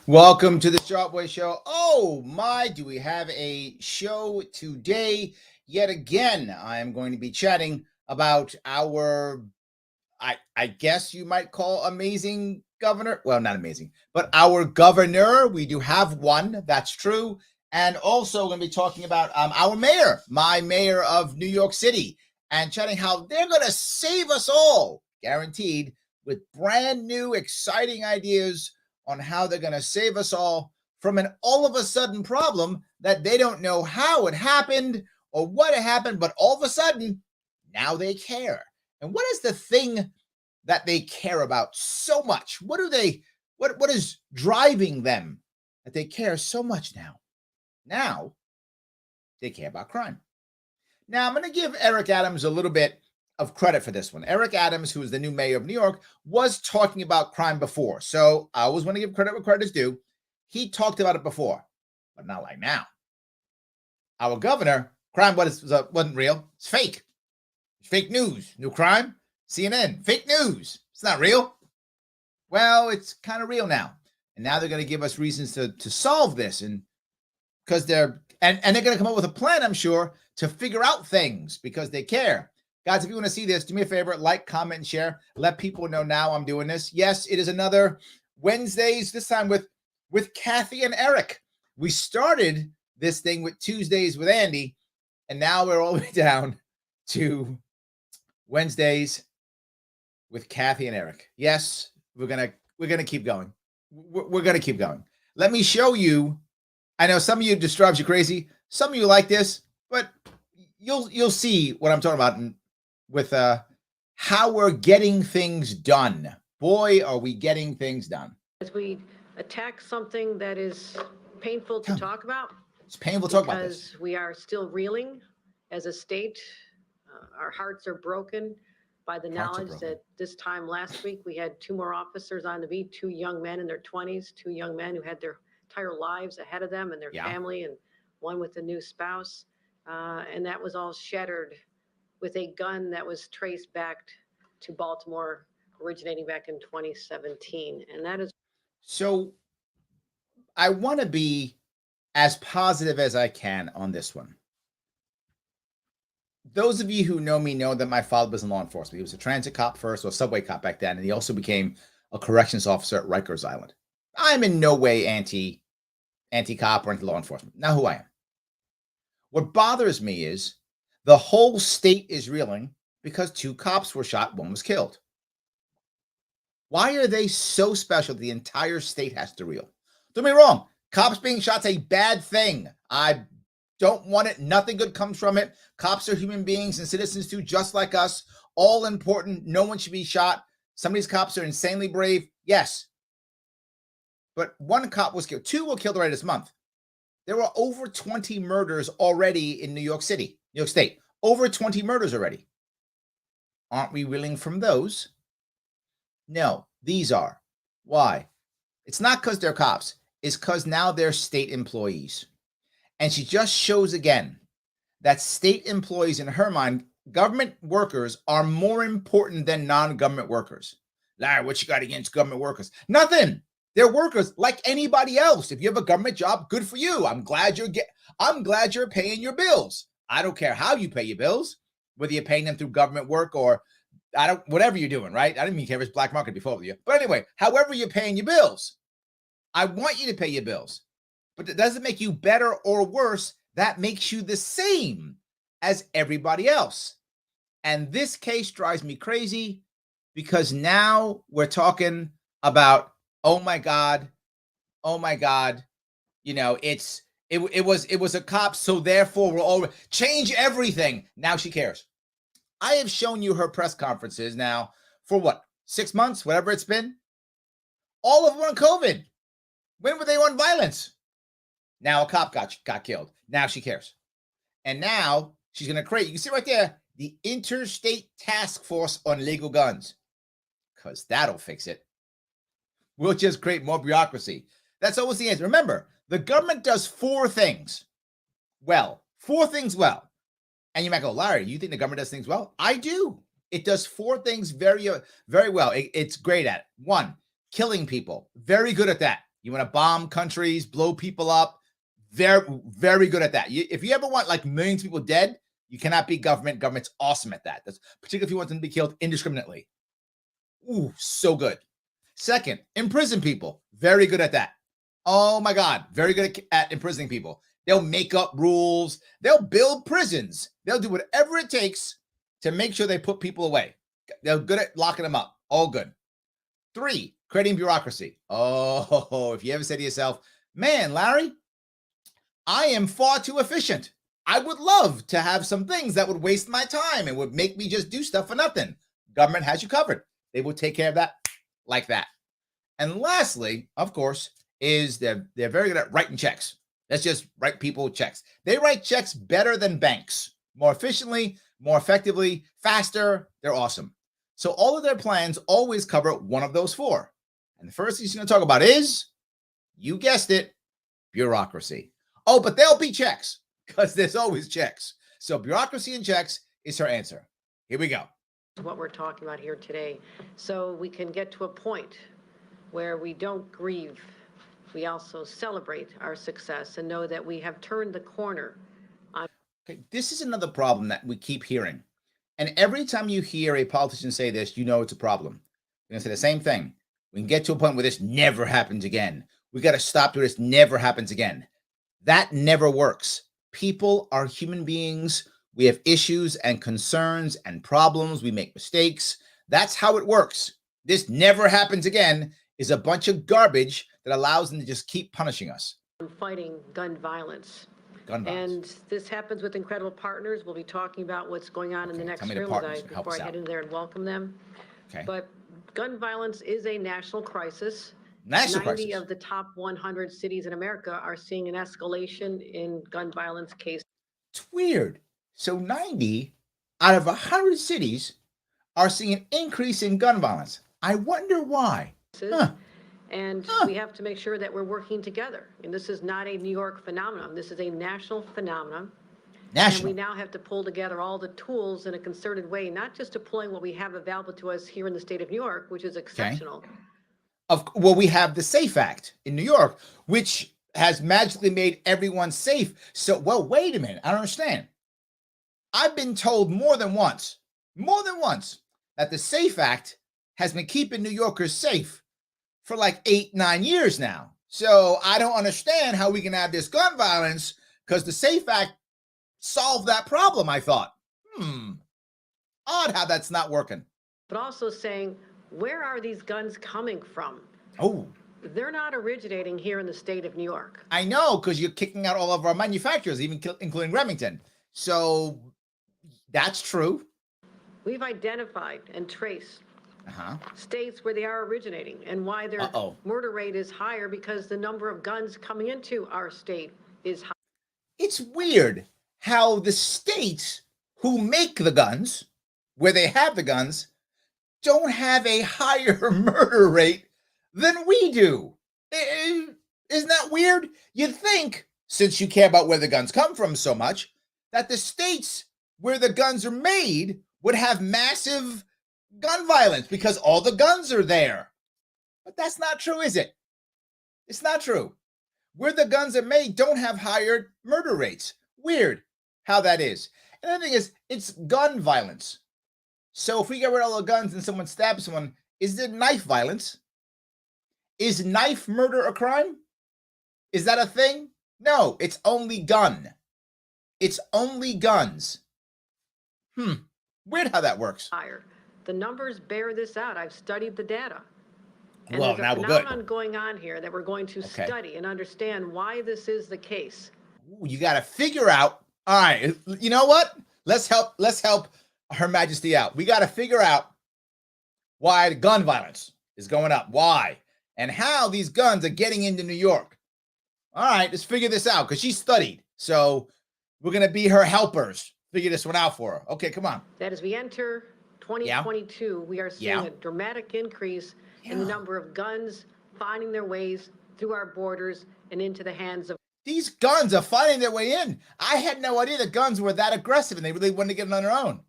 Welcome to the Sharpe Show. Oh my, do we have a show today? Yet again, I am going to be chatting about our, I guess you might call amazing governor. Well, not amazing, but our governor. We do have one, that's true. And also going to be talking about our mayor, my mayor of New York City, and chatting how they're going to save us all, guaranteed, with brand new, exciting ideas on how they're going to save us all from an all of a sudden problem that they don't know how it happened or what it happened, but all of a sudden, now they care. And what is the thing that they care about so much? What is driving them that they care so much now? Now they care about crime. Now I'm going to give Eric Adams a little bit of credit for this one. Eric Adams, who is the new mayor of New York, was talking about crime before. So I always want to give credit where credit is due. He talked about it before, but not like now. Our governor, crime wasn't real. It's fake. It's fake news. New crime, CNN, fake news. It's not real. Well, it's kind of real now. And now they're going to give us reasons to solve this. And because they're going to come up with a plan, I'm sure, to figure out things because they care. Guys, if you want to see this, do me a favor, like, comment, and share. Let people know now I'm doing this. Yes, it is another Wednesdays, this time with Kathy and Eric. We started this thing with Tuesdays with Andy, and now we're all the way down to Wednesdays with Kathy and Eric. Yes, we're gonna keep going. We're gonna keep going. Let me show you. I know some of you just drives you crazy. Some of you like this, but you'll see what I'm talking about with how we're getting things done. Boy, are we getting things done. As we attack something that is painful to talk about. It's painful to talk about this. Because we are still reeling as a state. Our hearts are broken by the knowledge that this time last week we had two more officers on the beat, two young men in their 20s, two young men who had their entire lives ahead of them and their family, and one with a new spouse. And that was all shattered with a gun that was traced back to Baltimore, originating back in 2017. And that is. So I want to be as positive as I can on this one. Those of you who know me know that my father was in law enforcement. He was a transit cop first, or a subway cop back then, and he also became a corrections officer at Rikers Island. I'm in no way anti-cop or anti-law enforcement. Not who I am. What bothers me is the whole state is reeling because two cops were shot, one was killed. Why are they so special that the entire state has to reel? Don't get me wrong. Cops being shot's a bad thing. I don't want it. Nothing good comes from it. Cops are human beings and citizens too, just like us. All important. No one should be shot. Some of these cops are insanely brave. Yes. But one cop was killed. Two were killed already this month. There were over 20 murders already in New York City, New York State. Over 20 murders already. Aren't we reeling from those? No, these are. Why? It's not because they're cops. It's because now they're state employees. And she just shows again that state employees, in her mind, government workers are more important than non-government workers. Larry, what you got against government workers? Nothing. They're workers like anybody else. If you have a government job, good for you. I'm glad you're paying your bills. I don't care how you pay your bills, whether you're paying them through government work or whatever you're doing, right? I didn't even care if it's black market before with you. But anyway, however you're paying your bills, I want you to pay your bills. But it doesn't make you better or worse. That makes you the same as everybody else. And this case drives me crazy because now we're talking about, oh my God, you know, it was a cop, so therefore we're all change everything. Now she cares. I have shown you her press conferences now for what, 6 months, whatever it's been. All of them on COVID. When were they on violence? Now a cop got killed. Now she cares. And now she's going to create, you can see right there, the Interstate Task Force on Legal Guns. Because that'll fix it. We'll just create more bureaucracy. That's always the answer. Remember, the government does four things well. And you might go, Larry, you think the government does things well? I do. It does four things very, very well. It's great at it. One, killing people. Very good at that. You want to bomb countries, blow people up. Very, very good at that. If you ever want like millions of people dead, you cannot be government. Government's awesome at that. That's particularly if you want them to be killed indiscriminately. Ooh, so good. Second, imprison people. Very good at that. Oh my God, very good at imprisoning people. They'll make up rules. They'll build prisons. They'll do whatever it takes to make sure they put people away. They're good at locking them up. All good. 3, creating bureaucracy. Oh, if you ever say to yourself, man, Larry, I am far too efficient. I would love to have some things that would waste my time and would make me just do stuff for nothing. Government has you covered. They will take care of that like that. And lastly, of course, is they're very good at writing checks. Let's just write people checks. They write checks better than banks, more efficiently, more effectively, faster. They're awesome. So all of their plans always cover one of those 4. And the first thing he's going to talk about is, you guessed it, bureaucracy. Oh, but there'll be checks because there's always checks. So bureaucracy and checks is her answer. Here we go. What we're talking about here today, so we can get to a point where we don't grieve. We also celebrate our success and know that we have turned the corner. Okay, this is another problem that we keep hearing. And every time you hear a politician say this, you know it's a problem. You're going to say the same thing. We can get to a point where this never happens again. We got to stop till this never happens again. That never works. People are human beings. We have issues and concerns and problems. We make mistakes. That's how it works. This never happens again is a bunch of garbage that allows them to just keep punishing us. Fighting gun violence. Gun violence. And this happens with incredible partners. We'll be talking about what's going on in the next room before I head in there and welcome them. Okay. But gun violence is a national crisis. 90 of the top 100 cities in America are seeing an escalation in gun violence cases. It's weird. So 90 out of 100 cities are seeing an increase in gun violence. I wonder why. And we have to make sure that we're working together. And this is not a New York phenomenon. This is a national phenomenon. And we now have to pull together all the tools in a concerted way, not just deploying what we have available to us here in the state of New York, which is exceptional. Okay. Well, we have the SAFE Act in New York, which has magically made everyone safe. So, well, wait a minute. I don't understand. I've been told more than once, that the SAFE Act has been keeping New Yorkers safe for like 8, 9 years now. So I don't understand how we can have this gun violence because the SAFE Act solved that problem, I thought. Odd how that's not working. But also saying, where are these guns coming from? Oh. They're not originating here in the state of New York. I know, because you're kicking out all of our manufacturers, even including Remington. So that's true. We've identified and traced states where they are originating and why their murder rate is higher because the number of guns coming into our state is high. It's weird how the states who make the guns, where they have the guns, don't have a higher murder rate than we do. Isn't that weird? You'd think, since you care about where the guns come from so much, that the states where the guns are made would have massive gun violence because all the guns are there. But that's not true, is it? It's not true. Where the guns are made don't have higher murder rates. Weird how that is. And the thing is, it's gun violence. So if we get rid of all the guns and someone stabs someone, is there knife violence? Is knife murder a crime? Is that a thing? No, it's only gun. It's only guns. Weird how that works. Higher. The numbers bear this out. I've studied the data. And well, now we're good. There's a phenomenon going on here that we're going to study and understand why this is the case. Ooh, you got to figure out. All right, you know what? Let's help Her Majesty out. We got to figure out why the gun violence is going up. Why? And how these guns are getting into New York. All right, let's figure this out because she studied. So we're going to be her helpers. Figure this one out for her. Okay, come on. That as we enter 2022, we are seeing a dramatic increase in the number of guns finding their ways through our borders and into the hands of. These guns are finding their way in. I had no idea that guns were that aggressive and they really wanted to get it on their own.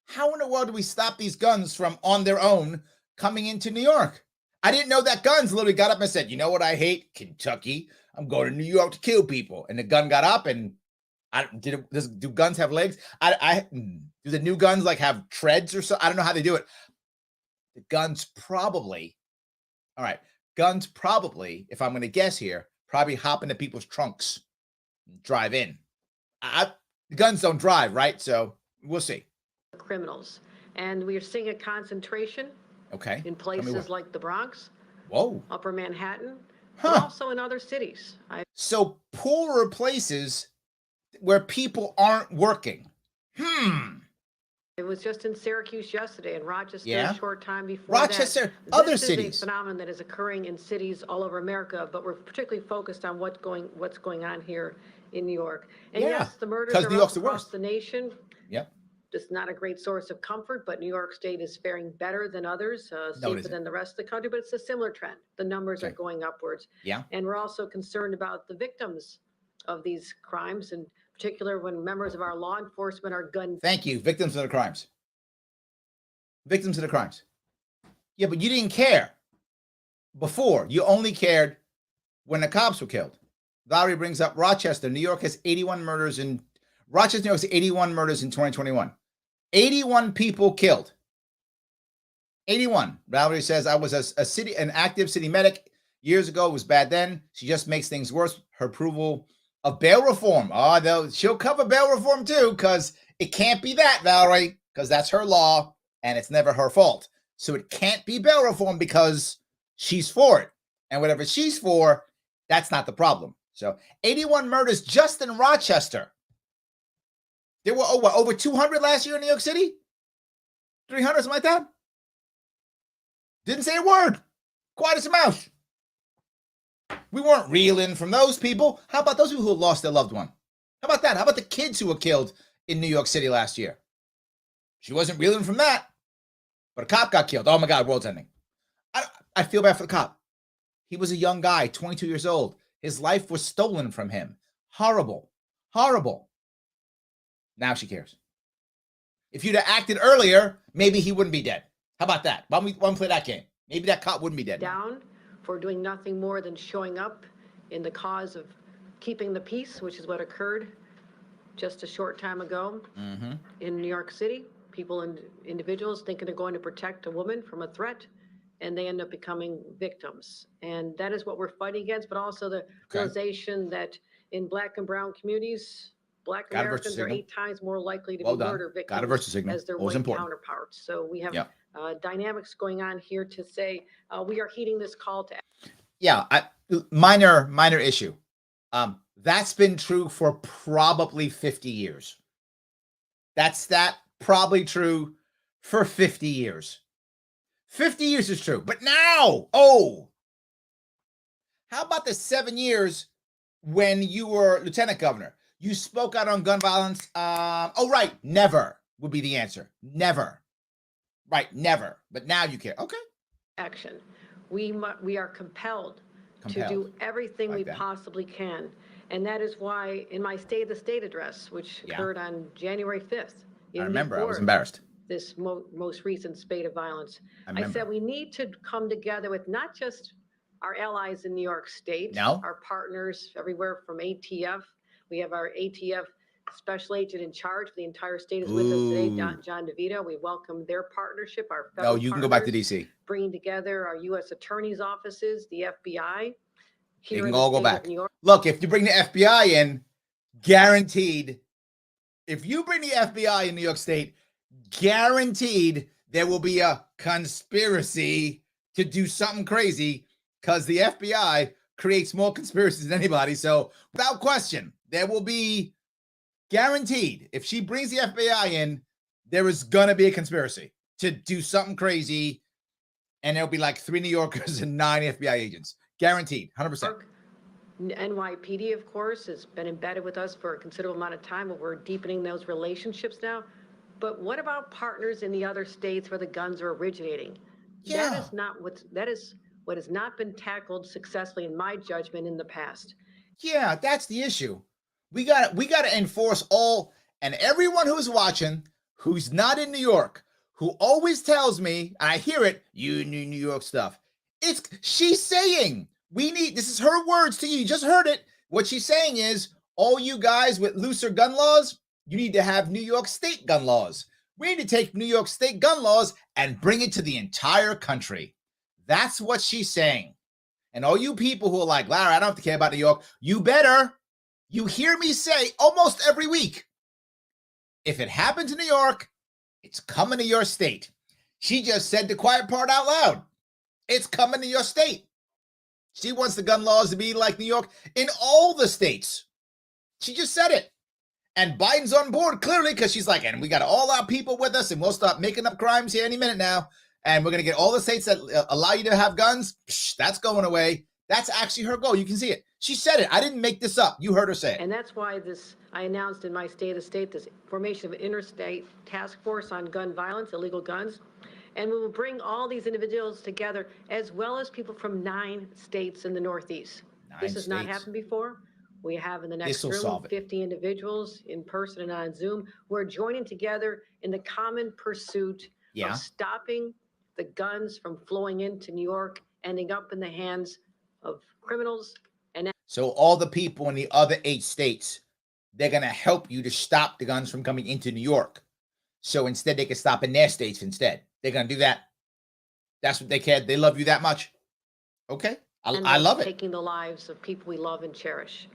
How in the world do we stop these guns from on their own coming into New York? I didn't know that guns literally got up and said, you know what I hate? Kentucky. I'm going to New York to kill people. And the gun got up and do guns have legs? Do the new guns like have treads or so? I don't know how they do it. The guns probably, all right, guns probably, if I'm going to guess here, probably hop into people's trunks, drive in. The guns don't drive, right? So we'll see. Criminals. And we are seeing a concentration in places like the Bronx, Upper Manhattan, but also in other cities. So poorer places where people aren't working. It was just in Syracuse yesterday, and Rochester a short time before Rochester, other cities. This is a phenomenon that is occurring in cities all over America, but we're particularly focused on what's going on here in New York. And yes, the murders are up across the nation. Yep. It's not a great source of comfort, but New York State is faring better than others, safer than the rest of the country, but it's a similar trend. The numbers are going upwards. Yeah. And we're also concerned about the victims of these crimes, in particular when members of our law enforcement are gunned. Thank you. Victims of the crimes. Victims of the crimes. Yeah, but you didn't care before. You only cared when the cops were killed. Valerie brings up Rochester. New York has 81 murders in Rochester, New York has 81 murders in 2021. 81 people killed. 81. Valerie says, I was an active city medic years ago. It was bad then. She just makes things worse. Her approval of bail reform. She'll cover bail reform too, because it can't be that, Valerie, because that's her law and it's never her fault. So it can't be bail reform because she's for it. And whatever she's for, that's not the problem. So 81 murders just in Rochester. There were over 200 last year in New York City? 300, something like that? Didn't say a word. Quiet as a mouse. We weren't reeling from those people. How about those people who lost their loved one? How about that? How about the kids who were killed in New York City last year? She wasn't reeling from that. But a cop got killed. Oh my God, world's ending. I feel bad for the cop. He was a young guy, 22 years old. His life was stolen from him. Horrible. Horrible. Now she cares. If you'd have acted earlier, maybe he wouldn't be dead. How about that? Why don't we play that game? Maybe that cop wouldn't be dead. Down for doing nothing more than showing up in the cause of keeping the peace, which is what occurred just a short time ago in New York City. People and individuals thinking they're going to protect a woman from a threat, and they end up becoming victims. And that is what we're fighting against, but also the realization that in Black and brown communities, Black Americans are 8 times more likely to be murder victims as their white counterparts. So we have dynamics going on here to say we are heeding this call to action. Yeah, minor issue. That's been true for probably 50 years. That's probably true for 50 years. 50 years is true. But now, how about the 7 years when you were lieutenant governor? You spoke out on gun violence. Right. Never would be the answer. Never. Right. Never. But now you care. Okay. Action. We are compelled to do everything we possibly can. And that is why in my State of the State address, which occurred on January 5th. I remember. I was embarrassed. This most recent spate of violence. I said we need to come together with not just our allies in New York State, our partners everywhere from ATF. We have our ATF special agent in charge for the entire state is with us today, John DeVito. We welcome their partnership, our fellow you can go back to D.C. Bringing together our U.S. attorney's offices, the FBI. You can all go back. Look, if you bring the FBI in, guaranteed, if you bring the FBI in New York State, guaranteed there will be a conspiracy to do something crazy because the FBI creates more conspiracies than anybody. So without question, there will be guaranteed. If she brings the FBI in, there is going to be a conspiracy to do something crazy. And there'll be like 3 New Yorkers and 9 FBI agents. Guaranteed, 100%. NYPD, of course, has been embedded with us for a considerable amount of time, but we're deepening those relationships now. But what about partners in the other states where the guns are originating? Yeah. That is what has not been tackled successfully, in my judgment, in the past. Yeah, that's the issue. We got to enforce all, and everyone who's watching, who's not in New York, who always tells me, I hear it, you New York stuff. She's saying this is her words to you. You just heard it. What she's saying is, all you guys with looser gun laws, you need to have New York State gun laws. We need to take New York State gun laws and bring it to the entire country. That's what she's saying. And all you people who are like, Larry, I don't have to care about New York, you better. You hear me say almost every week, if it happens in New York, it's coming to your state. She just said the quiet part out loud. It's coming to your state. She wants the gun laws to be like New York in all the states. She just said it. And Biden's on board clearly because she's like, and we got all our people with us and we'll stop making up crimes here any minute now. And we're going to get all the states that allow you to have guns. That's going away. That's actually her goal. You can see it. She said it. I didn't make this up. You heard her say it. And that's why I announced in my state of state this formation of an interstate task force on gun violence, illegal guns. And we will bring all these individuals together, as well as people from 9 states in the Northeast. This has not happened before. We have in the next room 50 individuals in person and on Zoom who are joining together in the common pursuit of stopping the guns from flowing into New York, ending up in the hands of criminals. So all the people in the other 8 states, they're going to help you to stop the guns from coming into New York. So instead, they can stop in their states instead. They're going to do that. That's what they care. They love you that much. Okay. I love it. Taking the lives of people we love and cherish.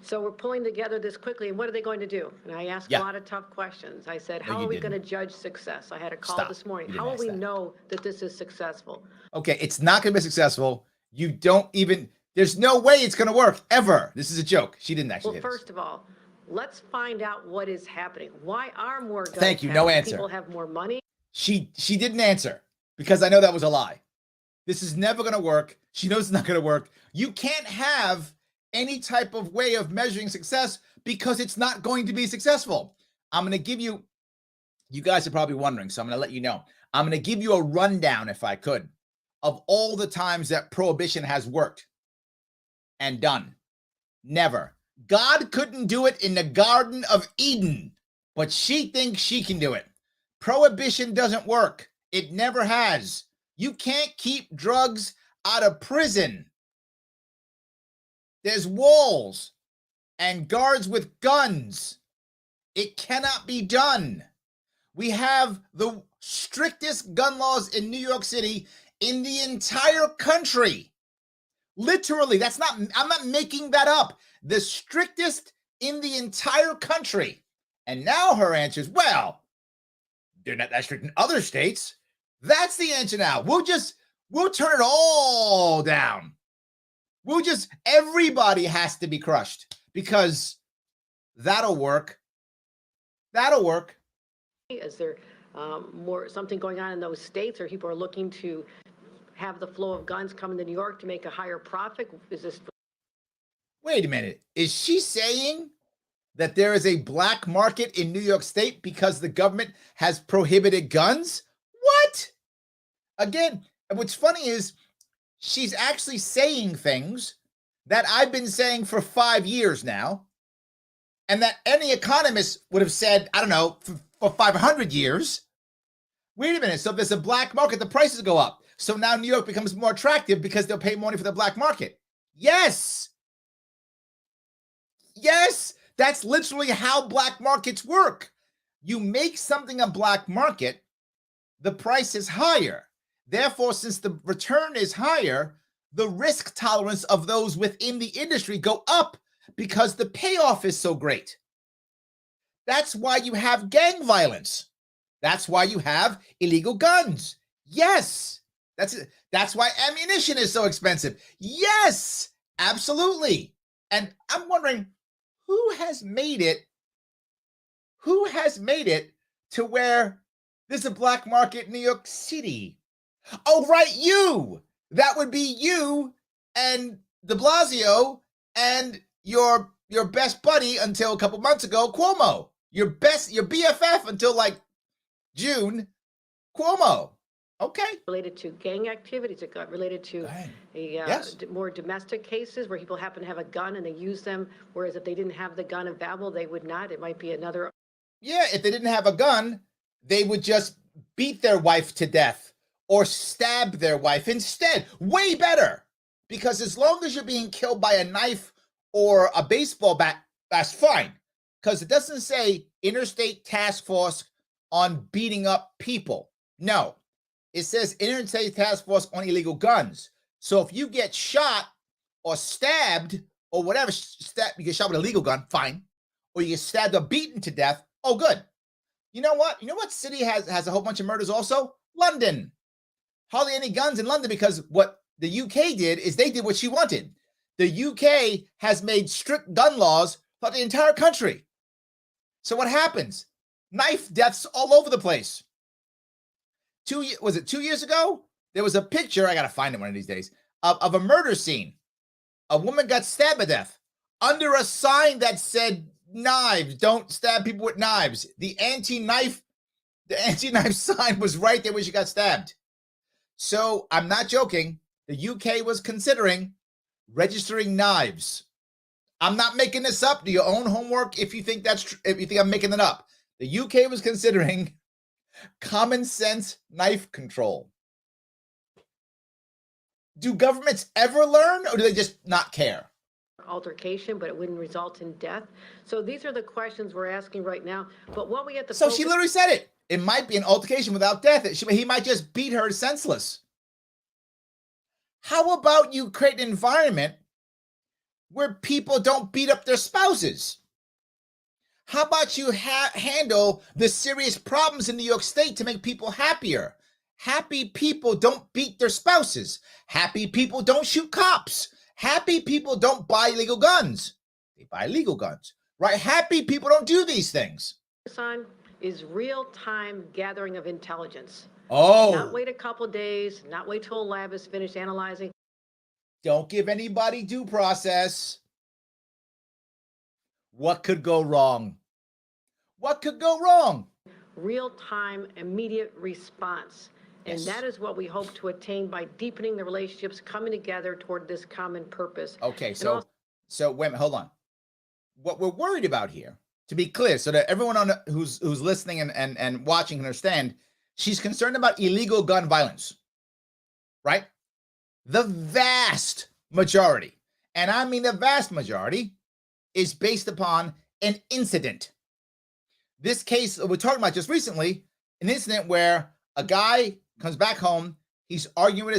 So we're pulling together this quickly. And what are they going to do? And I asked a lot of tough questions. I said, how are we going to judge success? I had a call this morning. How will we know that this is successful? Okay. It's not going to be successful. You don't even, there's no way it's going to work ever. This is a joke. She didn't actually. Well, first of all, let's find out what is happening. Why are more guns? Thank you. No answer. People have more money. She didn't answer because I know that was a lie. This is never going to work. She knows it's not going to work. You can't have any type of way of measuring success because it's not going to be successful. I'm going to give you guys are probably wondering, so I'm going to let you know. I'm going to give you a rundown, if I could, of all the times that prohibition has worked and done. Never. God couldn't do it in the Garden of Eden, but she thinks she can do it. Prohibition doesn't work. It never has. You can't keep drugs out of prison. There's walls and guards with guns. It cannot be done. We have the strictest gun laws in New York City in the entire country. Literally, I'm not making that up. The strictest in the entire country. And now her answer is, well, they're not that strict in other states. That's the answer now. We'll turn it all down. Everybody has to be crushed because that'll work. That'll work. Is there something going on in those states, or people are looking to have the flow of guns come into New York to make a higher profit? Is this? Wait a minute. Is she saying that there is a black market in New York State because the government has prohibited guns? What? Again, what's funny is she's actually saying things that I've been saying for 5 years now, and that any economist would have said, I don't know, for 500 years. Wait a minute. So if there's a black market, the prices go up. So now New York becomes more attractive because they'll pay money for the black market. Yes. Yes. That's literally how black markets work. You make something a black market, the price is higher. Therefore, since the return is higher, the risk tolerance of those within the industry go up because the payoff is so great. That's why you have gang violence. That's why you have illegal guns. Yes. That's why ammunition is so expensive. Yes, absolutely. And I'm wondering, who has made it to where there's a black market in New York City? Oh, right, you. That would be you and de Blasio and your best buddy until a couple months ago, Cuomo. Your BFF until like June, Cuomo. Okay. Related to gang activities, it got related to more domestic cases where people happen to have a gun and they use them, whereas if they didn't have the gun available, they would not. It might be another. Yeah, if they didn't have a gun, they would just beat their wife to death or stab their wife instead. Way better. Because as long as you're being killed by a knife or a baseball bat, that's fine. Because it doesn't say Interstate Task Force on beating up people. No. It says Interstate Task Force on illegal guns. So if you get shot or stabbed or whatever, you get shot with a legal gun, fine. Or you get stabbed or beaten to death, oh, good. You know what? You know what city has a whole bunch of murders also? London. Hardly any guns in London because what the UK did is they did what she wanted. The UK has made strict gun laws for the entire country. So what happens? Knife deaths all over the place. 2 years ago? There was a picture, I got to find it one of these days, of a murder scene. A woman got stabbed to death under a sign that said knives, don't stab people with knives. The anti-knife sign was right there when she got stabbed. So I'm not joking. The UK was considering registering knives. I'm not making this up. Do your own homework if you think if you think I'm making it up. The UK was considering common sense knife control. Do governments ever learn, or do they just not care? Altercation, but it wouldn't result in death. So these are the questions we're asking right now. But what we have to So she literally said it. It might be an altercation without death. He might just beat her senseless. How about you create an environment where people don't beat up their spouses? How about you handle the serious problems in New York State to make people happier? Happy people don't beat their spouses. Happy people don't shoot cops. Happy people don't buy illegal guns. They buy legal guns, right? Happy people don't do these things. Is real-time gathering of intelligence. Oh. Not wait a couple days, not wait till a lab is finished analyzing. Don't give anybody due process. What could go wrong? What could go wrong? Real-time, immediate response. And that is what we hope to attain by deepening the relationships, coming together toward this common purpose. Okay, so wait a minute, hold on. What we're worried about here, to be clear, so that everyone who's listening and watching can understand, she's concerned about illegal gun violence, right? The vast majority, and I mean the vast majority, is based upon an incident. This case we're talking about just recently, an incident where a guy comes back home, he's arguing with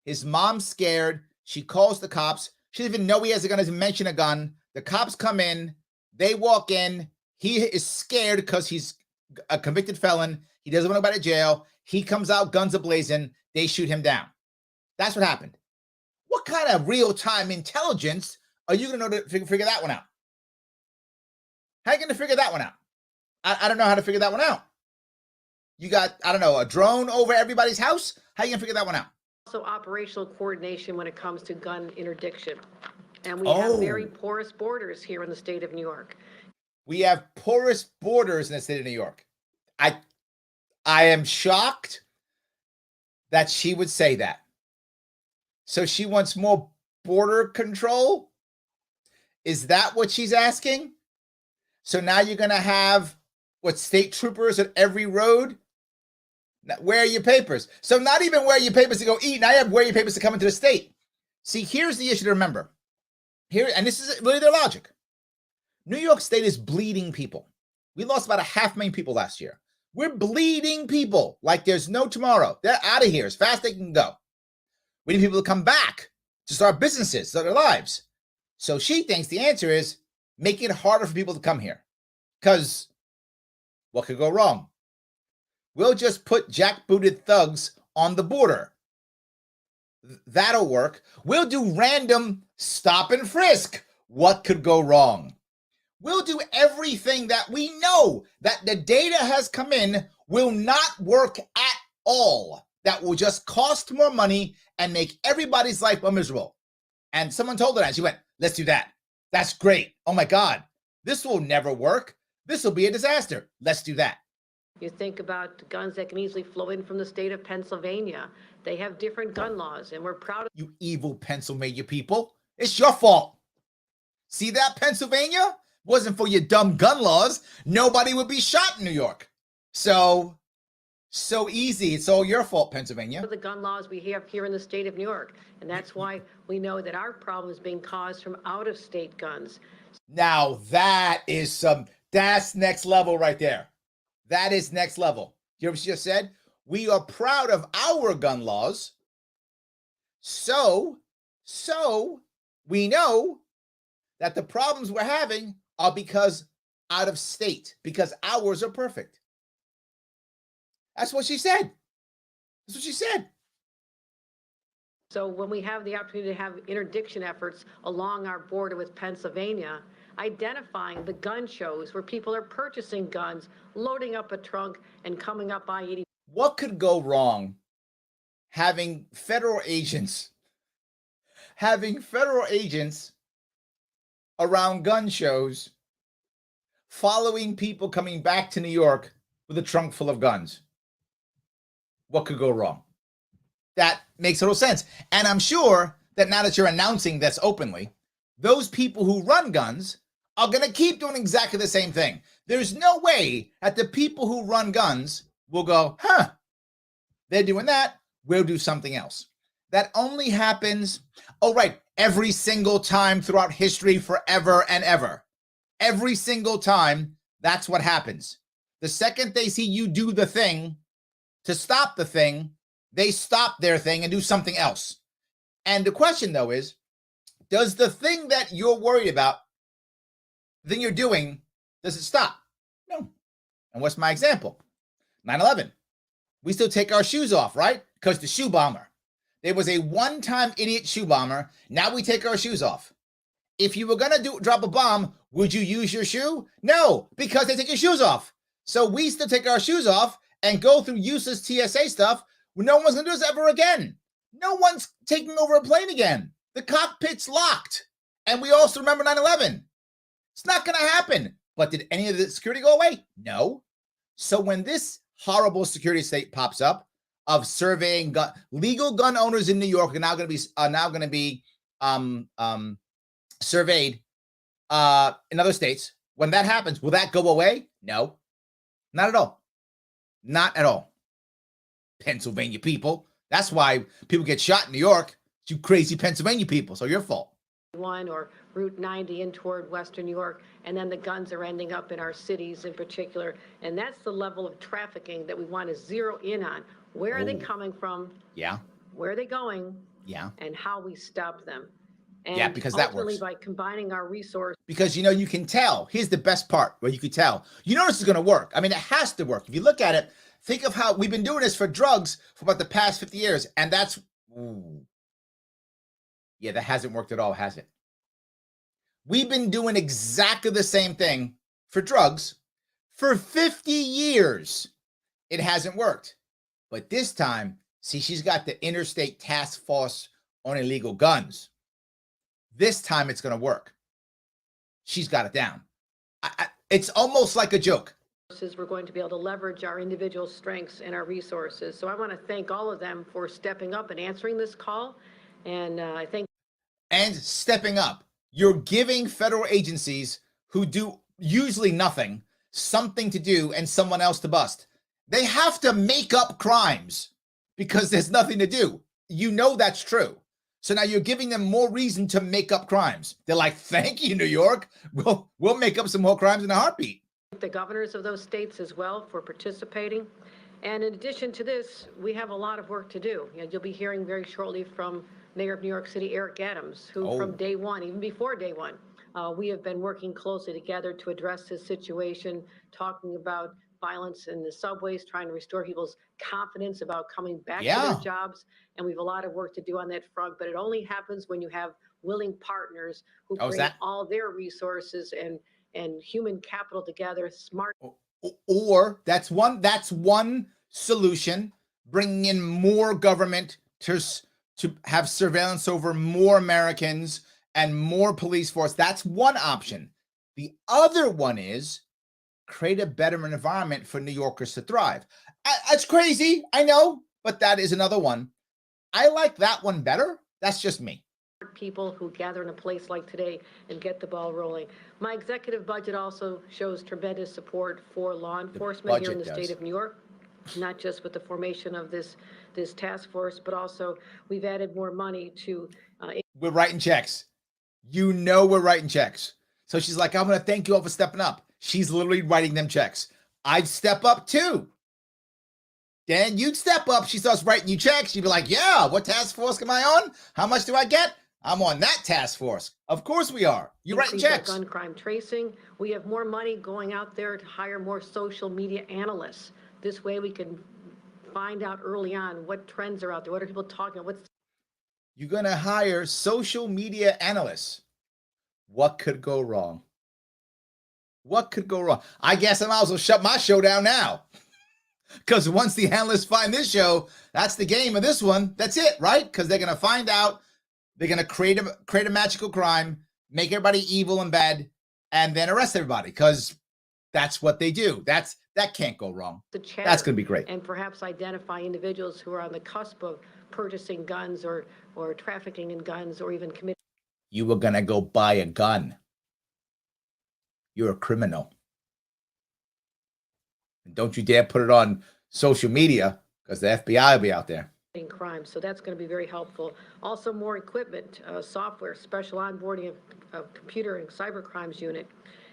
his mom's scared, she calls the cops, she doesn't even know he has a gun, doesn't mention a gun, the cops come in, they walk in, he is scared because he's a convicted felon, he doesn't want to go to jail, he comes out, guns ablazing, they shoot him down. That's what happened. What kind of real-time intelligence are you going to know to figure that one out? How are you going to figure that one out? I don't know how to figure that one out. You got, I don't know, a drone over everybody's house? How are you going to figure that one out? Also operational coordination when it comes to gun interdiction. And we have very porous borders here in the state of New York. We have porous borders in the state of New York. I am shocked that she would say that. So she wants more border control? Is that what she's asking? So now you're going to have, state troopers at every road? Now, where are your papers? So not even where are your papers to go eat. Now you have where are your papers to come into the state. See, here's the issue to remember. Here, and this is really their logic. New York State is bleeding people. We lost about 500,000 people last year. We're bleeding people like there's no tomorrow. They're out of here as fast as they can go. We need people to come back to start businesses, start their lives. So she thinks the answer is making it harder for people to come here. Because what could go wrong? We'll just put jackbooted thugs on the border. That'll work. We'll do random stop and frisk. What could go wrong? We'll do everything that we know that the data has come in will not work at all. That will just cost more money and make everybody's life more miserable. And someone told her that. She went, let's do that. That's great. Oh my God, this will never work. This will be a disaster. Let's do that. You think about guns that can easily flow in from the state of Pennsylvania. They have different gun laws, and we're proud of you evil Pennsylvania people. It's your fault. See that, Pennsylvania? Wasn't for your dumb gun laws, nobody would be shot in New York. So So easy. It's all your fault, Pennsylvania. The gun laws we have here in the state of New York. And that's why we know that our problem is being caused from out-of-state guns. Now that's next level right there. That is next level. You know what she just said? We are proud of our gun laws. So we know that the problems we're having are because out of state, because ours are perfect. That's what she said. That's what she said. So when we have the opportunity to have interdiction efforts along our border with Pennsylvania, identifying the gun shows where people are purchasing guns, loading up a trunk, and coming up I-80. What could go wrong having federal agents around gun shows following people coming back to New York with a trunk full of guns? What could go wrong? That makes total sense. And I'm sure that now that you're announcing this openly, those people who run guns are going to keep doing exactly the same thing. There's no way that the people who run guns will go, they're doing that, we'll do something else. That only happens, every single time throughout history, forever and ever. Every single time, that's what happens. The second they see you do the thing to stop the thing, they stop their thing and do something else. And the question, though, is, does the thing that you're worried about, the thing you're doing, does it stop? No. And what's my example? 9/11. We still take our shoes off, right? Because the shoe bomber. There was a one-time idiot shoe bomber. Now we take our shoes off. If you were going to drop a bomb, would you use your shoe? No, because they take your shoes off. So we still take our shoes off and go through useless TSA stuff. No one's going to do this ever again. No one's taking over a plane again. The cockpit's locked. And we also remember 9/11. It's not going to happen. But did any of the security go away? No. So when this horrible security state pops up of surveying legal gun owners in New York are now going to be surveyed in other states. When that happens, will that go away? No, not at all. Not at all. Pennsylvania people. That's why people get shot in New York. You crazy Pennsylvania people. So your fault. Or Route 90 in toward Western New York, and then the guns are ending up in our cities in particular. And that's the level of trafficking that we want to zero in on. Where are they coming from? Yeah. Where are they going? Yeah. And how we stop them. And yeah, because that works. by combining our resources. Because, you can tell. Here's the best part where you can tell. You know this is going to work. I mean, it has to work. If you look at it, think of how we've been doing this for drugs for about the past 50 years. And that's, yeah, that hasn't worked at all, has it? We've been doing exactly the same thing for drugs for 50 years. It hasn't worked. But this time, see, she's got the Interstate Task Force on Illegal Guns. This time it's going to work. She's got it down. It's almost like a joke. We're going to be able to leverage our individual strengths and our resources. So I want to thank all of them for stepping up and answering this call. And I think. And stepping up. You're giving federal agencies who do usually nothing, something to do and someone else to bust. They have to make up crimes because there's nothing to do. You know that's true. So now you're giving them more reason to make up crimes. They're like, thank you, New York. We'll make up some more crimes in a heartbeat. The governors of those states as well for participating. And in addition to this, we have a lot of work to do. You'll be hearing very shortly from Mayor of New York City, Eric Adams, who from day one, even before day one, we have been working closely together to address this situation, talking about violence in the subways, trying to restore people's confidence about coming back to their jobs. And we have a lot of work to do on that front, but it only happens when you have willing partners who bring all their resources and human capital together, smart. Or that's one solution, bringing in more government to have surveillance over more Americans and more police force. That's one option. The other one is create a better environment for New Yorkers to thrive. That's crazy, I know, but that is another one. I like that one better. That's just me. People who gather in a place like today and get the ball rolling. My executive budget also shows tremendous support for law enforcement here in the state of New York. not just with the formation of this task force, but also we've added more money to. We're writing checks. You know we're writing checks. So she's like, I'm going to thank you all for stepping up. She's literally writing them checks. I'd step up too. Dan, you'd step up. She starts writing you checks. You'd be like, yeah, what task force am I on? How much do I get? I'm on that task force. Of course we are. You're writing checks. Gun crime tracing. We have more money going out there to hire more social media analysts. This way we can find out early on what trends are out there. What are people talking about? You're going to hire social media analysts. What could go wrong? What could go wrong? I guess I might as well shut my show down now. Because once the analysts find this show, that's the game of this one. That's it, right? Because they're going to find out. They're going to create a magical crime, make everybody evil and bad, and then arrest everybody. Because that's what they do. That can't go wrong. That's going to be great. And perhaps identify individuals who are on the cusp of purchasing guns or trafficking in guns or even committing. You were going to go buy a gun. You're a criminal. And don't you dare put it on social media because the FBI will be out there. Crime. So that's going to be very helpful. Also more equipment, software, special onboarding of computer and cyber crimes unit.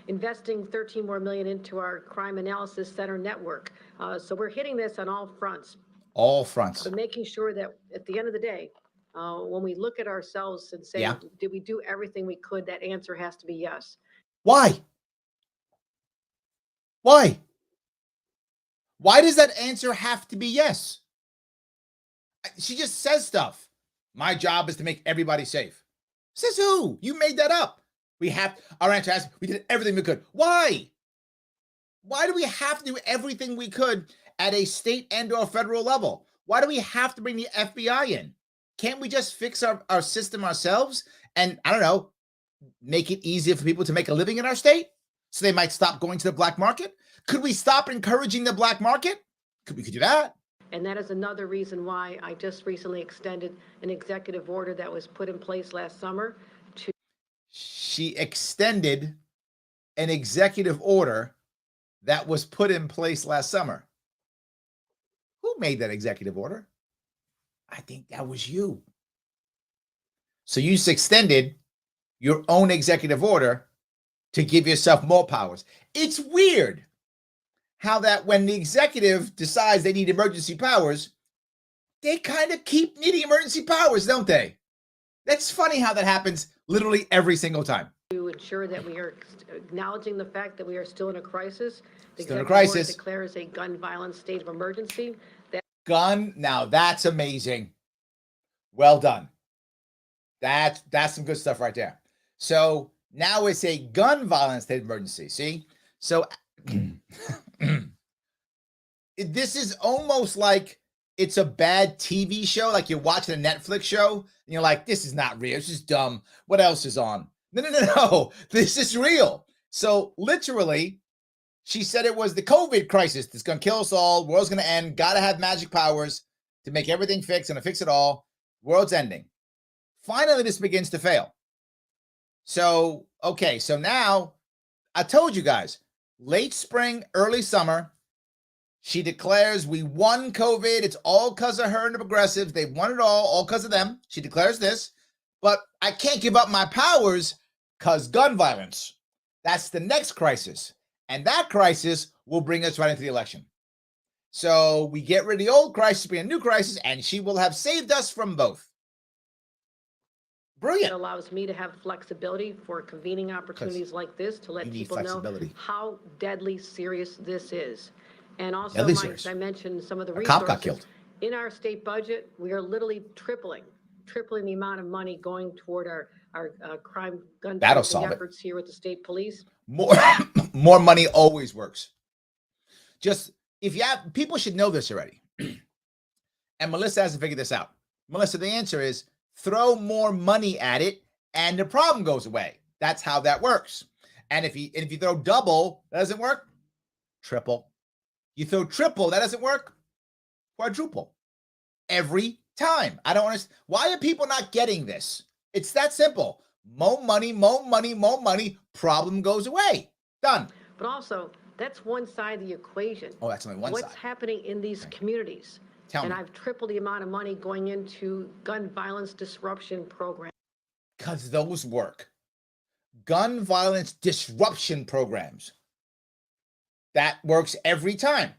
Investing $13 million more into our crime analysis center network. So we're hitting this on all fronts. All fronts. But making sure that at the end of the day, when we look at ourselves and say, did we do everything we could? That answer has to be yes. Why? Why? Why does that answer have to be yes? She just says stuff. My job is to make everybody safe. Says who? You made that up. Our answer has, we did everything we could. Why? Why do we have to do everything we could at a state and or federal level? Why do we have to bring the FBI in? Can't we just fix our system ourselves and, I don't know, make it easier for people to make a living in our state so they might stop going to the black market? Could we stop encouraging the black market? We could do that. And that is another reason why I just recently extended an executive order that was put in place last summer. She extended an executive order that was put in place last summer. Who made that executive order? I think that was you. So you just extended your own executive order to give yourself more powers. It's weird how that when the executive decides they need emergency powers, they kind of keep needing emergency powers, don't they? That's funny how that happens literally every single time. To ensure that we are acknowledging the fact that we are still in a crisis. The still in a crisis. Declares a gun violence state of emergency. Now that's amazing. Well done. That's some good stuff right there. So now it's a gun violence state of emergency. See? So this is almost like it's a bad TV show, like you're watching a Netflix show, and you're like, this is not real. It's just dumb. What else is on? No. This is real. So literally, she said it was the COVID crisis that's going to kill us all. World's going to end. Got to have magic powers to make everything fix and to fix it all. World's ending. Finally, this begins to fail. So, okay. So now I told you guys, late spring, early summer, she declares we won COVID. It's all because of her and the progressives. They won it all because of them. She declares this, but I can't give up my powers because gun violence. That's the next crisis. And that crisis will bring us right into the election. So we get rid of the old crisis, be a new crisis, and she will have saved us from both. Brilliant. It allows me to have flexibility for convening opportunities like this to let people know how deadly serious this is. And also, I mentioned some of the resources. A cop got killed. In our state budget, we are literally tripling the amount of money going toward our crime gun efforts here with the state police. More money always works. Just if you have, people should know this already. And Melissa hasn't figured this out. Melissa, the answer is throw more money at it and the problem goes away. That's how that works. And if you throw double, that doesn't work. Triple. You throw triple, that doesn't work. Quadruple. Every time. I don't understand. Why are people not getting this? It's that simple. More money, more money, more money. Problem goes away. Done. But also, That's one side of the equation. Oh, that's only one What's side. happening in these communities? Tell me. I've tripled the amount of money going into gun violence disruption programs. Because those work. Gun violence disruption programs. That works every time.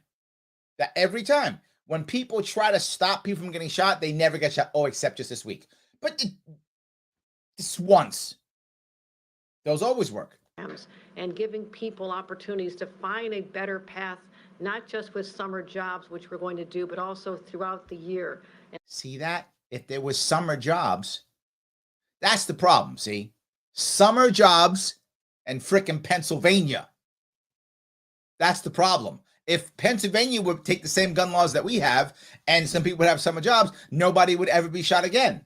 Every time. When people try to stop people from getting shot, they never get shot. Oh, except just this week. But just once. Those always work. And giving people opportunities to find a better path, not just with summer jobs, which we're going to do, but also throughout the year. See that? If there was summer jobs, that's the problem, see? Summer jobs and frickin' Pennsylvania. That's the problem. If Pennsylvania would take the same gun laws that we have and some people would have summer jobs, nobody would ever be shot again.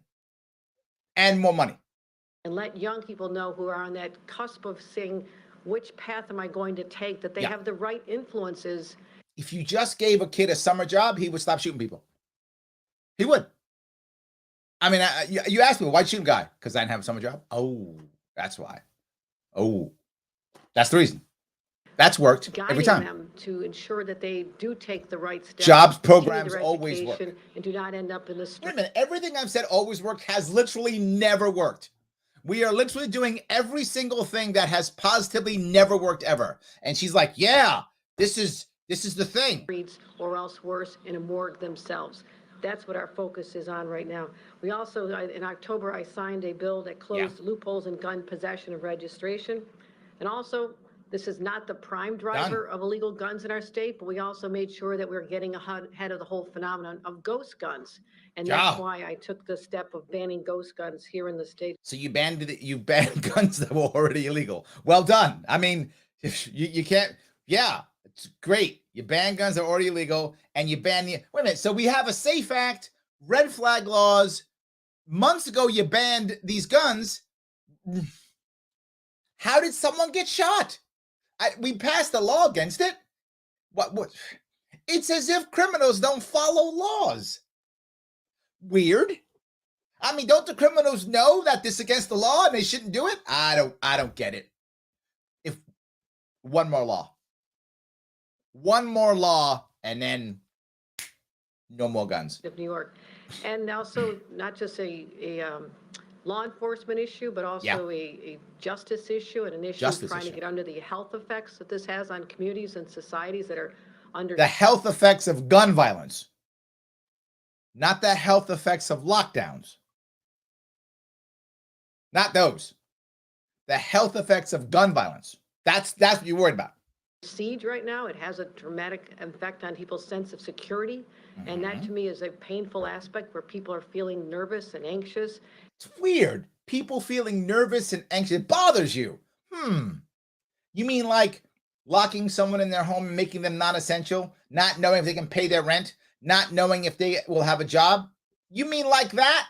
And more money. And let young people know who are on that cusp of saying, which path am I going to take, that they have the right influences. If you just gave a kid a summer job, he would stop shooting people. He would. I mean, you asked me, why'd you shoot a guy? Because I didn't have a summer job. Oh, that's why. Oh, that's the reason. That's worked every time. Them to ensure that they do take the right steps. Jobs programs always work. And do not end up in the street. Wait a minute. Everything I've said always worked has literally never worked. We are literally doing every single thing that has positively never worked ever. And she's like, yeah, this is the thing. Or else worse, in a morgue themselves. That's what our focus is on right now. We also, in October, I signed a bill that closed loopholes in gun possession and registration. And also, this is not the prime driver of illegal guns in our state, but we also made sure that we were getting ahead of the whole phenomenon of ghost guns. And that's why I took the step of banning ghost guns here in the state. So you banned guns that were already illegal. Well done. I mean, you can't, it's great. You ban guns that are already illegal and you ban wait a minute. So we have a SAFE Act, red flag laws. Months ago, you banned these guns. How did someone get shot? We passed a law against it. What? It's as if criminals don't follow laws. Weird. I mean, don't the criminals know that this is against the law and they shouldn't do it? I don't get it. If one more law, and then no more guns. Of New York, and also not just a law enforcement issue, but also a justice issue and an issue trying to get under the health effects that this has on communities and societies that are under the health effects of gun violence, not the health effects of lockdowns. Not those. The health effects of gun violence. That's what you're worried about. Siege right now, it has a dramatic effect on people's sense of security. And that to me is a painful aspect where people are feeling nervous and anxious. It's weird. People feeling nervous and anxious. It bothers you. You mean like locking someone in their home and making them non-essential, not knowing if they can pay their rent, not knowing if they will have a job? You mean like that?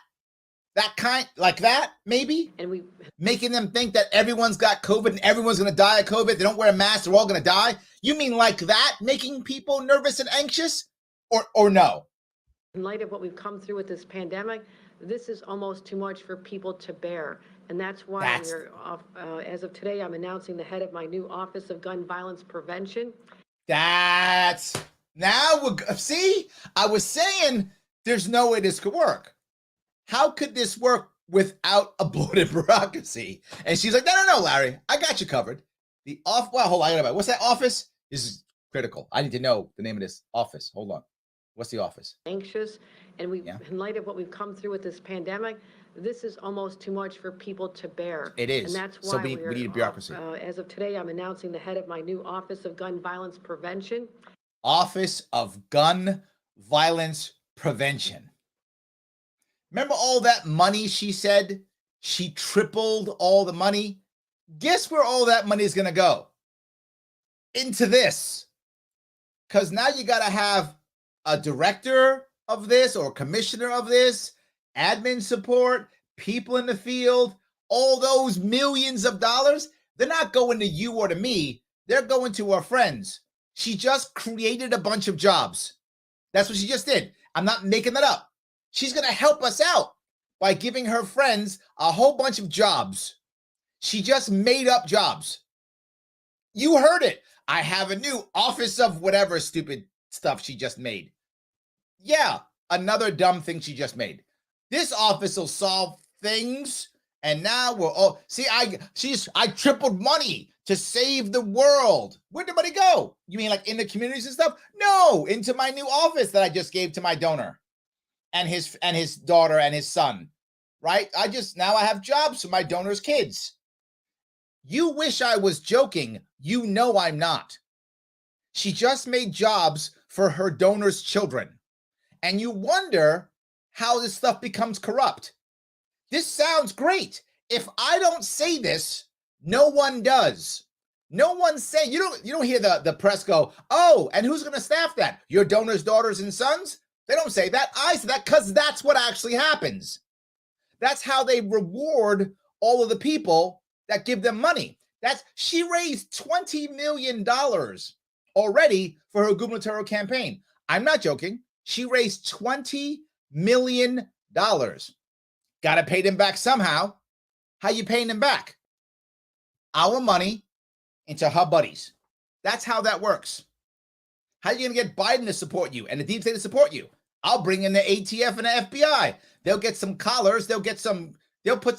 Like that, maybe? And making them think that everyone's got COVID and everyone's going to die of COVID. They don't wear a mask, they're all going to die. You mean like that, making people nervous and anxious? Or no? In light of what we've come through with this pandemic, this is almost too much for people to bear. And that's why as of today, I'm announcing the head of my new Office of Gun Violence Prevention. I was saying there's no way this could work. How could this work without a bloated bureaucracy? And she's like, no, Larry, I got you covered. Hold on, what's that office? This is critical. I need to know the name of this office. Hold on. What's the office? Anxious. And in light of what we've come through with this pandemic, this is almost too much for people to bear. It is. And that's why so we need a bureaucracy. As of today, I'm announcing the head of my new Office of Gun Violence Prevention. Office of Gun Violence Prevention. Remember all that money she said? She tripled all the money. Guess where all that money is going to go? Into this. Because now you got to have a director of this or commissioner of this, admin support, people in the field, all those millions of dollars. They're not going to you or to me. They're going to our friends. She just created a bunch of jobs. That's what she just did. I'm not making that up. She's going to help us out by giving her friends a whole bunch of jobs. She just made up jobs. You heard it. I have a new office of whatever stupid stuff she just made. Yeah, another dumb thing she just made. This office will solve things, and now we're all see. I tripled money to save the world. Where'd the money go? You mean like in the communities and stuff? No, into my new office that I just gave to my donor, and his daughter and his son. Right? Now I have jobs for my donor's kids. You wish I was joking. You know I'm not. She just made jobs for her donor's children. And you wonder how this stuff becomes corrupt. This sounds great. If I don't say this, no one does. No one's saying, you don't hear the press go, oh, and who's going to staff that? Your donor's daughters and sons? They don't say that. I say that because that's what actually happens. That's how they reward all of the people that give them money. She raised $20 million already for her gubernatorial campaign. I'm not joking. She raised $20 million. Got to pay them back somehow. How you paying them back? Our money into her buddies. That's how that works. How are you going to get Biden to support you and the deep state to support you? I'll bring in the ATF and the FBI. They'll get some collars. They'll put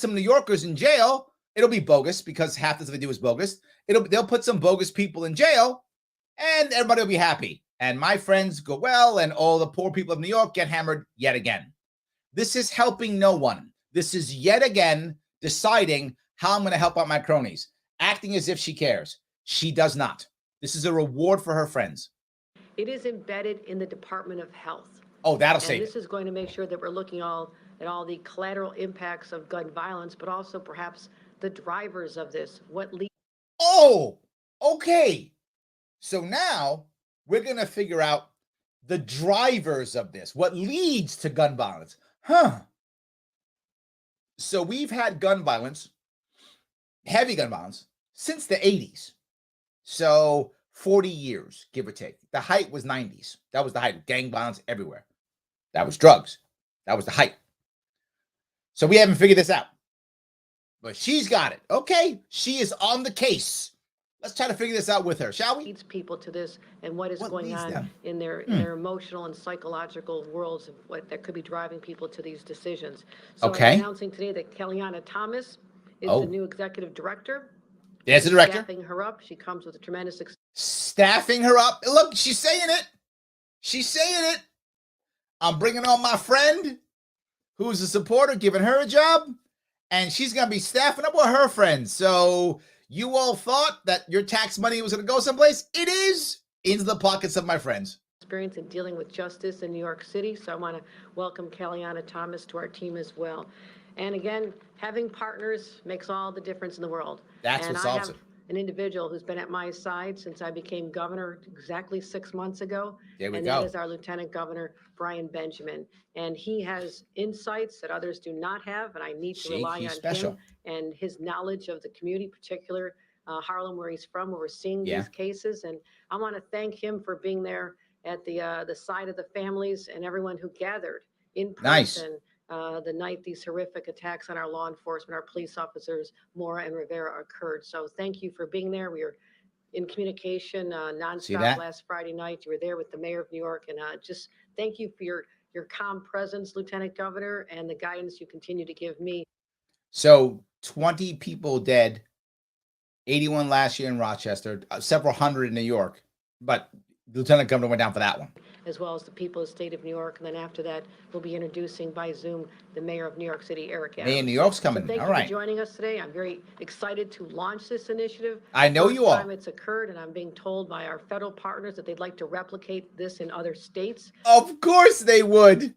some New Yorkers in jail. It'll be bogus because half the stuff they do is bogus. They'll put some bogus people in jail and everybody will be happy. And my friends go well, and all the poor people of New York get hammered yet again. This is helping no one. This is yet again deciding how I'm going to help out my cronies, acting as if she cares. She does not. This is a reward for her friends. It is embedded in the Department of Health. Oh, that'll save it. This is going to make sure that we're looking at all the collateral impacts of gun violence, but also perhaps the drivers of this. Oh, okay. So now we're going to figure out the drivers of this, what leads to gun violence. So we've had gun violence, heavy gun violence, since the 80s. So 40 years, give or take. The height was 90s. That was the height. Gang violence everywhere. That was drugs. That was the height. So we haven't figured this out. But she's got it. Okay, she is on the case. Let's try to figure this out with her, shall we? Leads people to this and what is going on in their emotional and psychological worlds of what that could be driving people to these decisions. So I'm announcing today that Kellyanna Thomas is the new executive director. There's the director. Staffing her up. She comes with a tremendous staffing her up. Look, she's saying it. She's saying it. I'm bringing on my friend who's a supporter, giving her a job, and she's going to be staffing up with her friends. So you all thought that your tax money was going to go someplace? It is into the pockets of my friends. Experience in dealing with justice in New York City. So I want to welcome Kellyanna Thomas to our team as well. And again, having partners makes all the difference in the world. That's what solves it. An individual who's been at my side since I became governor exactly 6 months ago. There we and go. That is our Lieutenant Governor, Brian Benjamin. And he has insights that others do not have, and I need to rely on him and his knowledge of the community, particular Harlem, where he's from, where we're seeing these cases. And I want to thank him for being there at the side of the families and everyone who gathered in person. The night these horrific attacks on our law enforcement, our police officers, Mora and Rivera, occurred. So thank you for being there. We were in communication nonstop last Friday night. You were there with the mayor of New York, and just thank you for your calm presence, Lieutenant Governor, and the guidance you continue to give me. So 20 people dead, 81 last year in Rochester, several hundred in New York, but Lieutenant Governor went down for that one. As well as the people of the state of New York. And then after that, we'll be introducing by Zoom the mayor of New York City, Eric Adams. Mayor of New York's coming. So thank All you right. for joining us today. I'm very excited to launch this initiative. I know you are. First time it's occurred, and I'm being told by our federal partners that they'd like to replicate this in other states. Of course they would.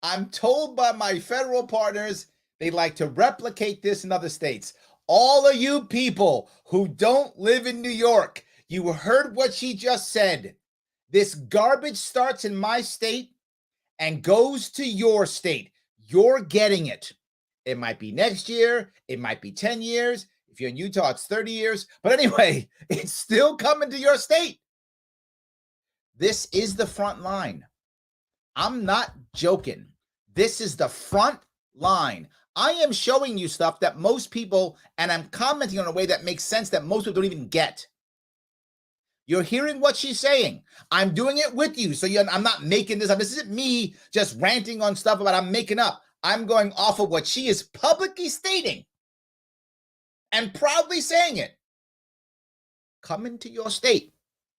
I'm told by my federal partners they'd like to replicate this in other states. All of you people who don't live in New York, you heard what she just said. This garbage starts in my state and goes to your state. You're getting it. It might be next year. It might be 10 years. If you're in Utah, it's 30 years. But anyway, it's still coming to your state. This is the front line. I'm not joking. This is the front line. I am showing you stuff that most people, and I'm commenting on a way that makes sense that most people don't even get. You're hearing what she's saying. I'm doing it with you. So I'm not making this up. This isn't me just ranting on stuff about I'm making up. I'm going off of what she is publicly stating and proudly saying it. Come into your state.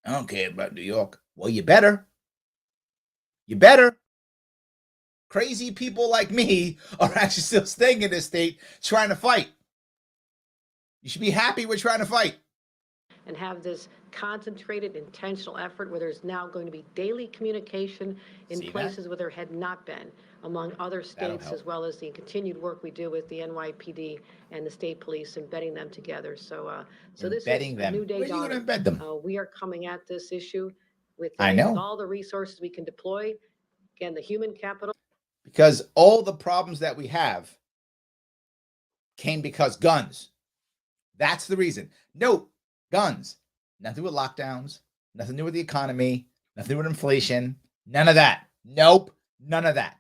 I don't care about New York. Well, you better. You better. Crazy people like me are actually still staying in this state trying to fight. You should be happy we're trying to fight. And have this concentrated, intentional effort where there's now going to be daily communication in places where there had not been, among other states, as well as the continued work we do with the NYPD and the state police, embedding them together. So this is a new day dawning. Embed them? We are coming at this issue with with all the resources we can deploy. Again, the human capital. Because all the problems that we have came because guns. That's the reason. No, guns. Nothing with lockdowns, nothing to do with the economy, nothing with inflation, none of that. Nope, none of that.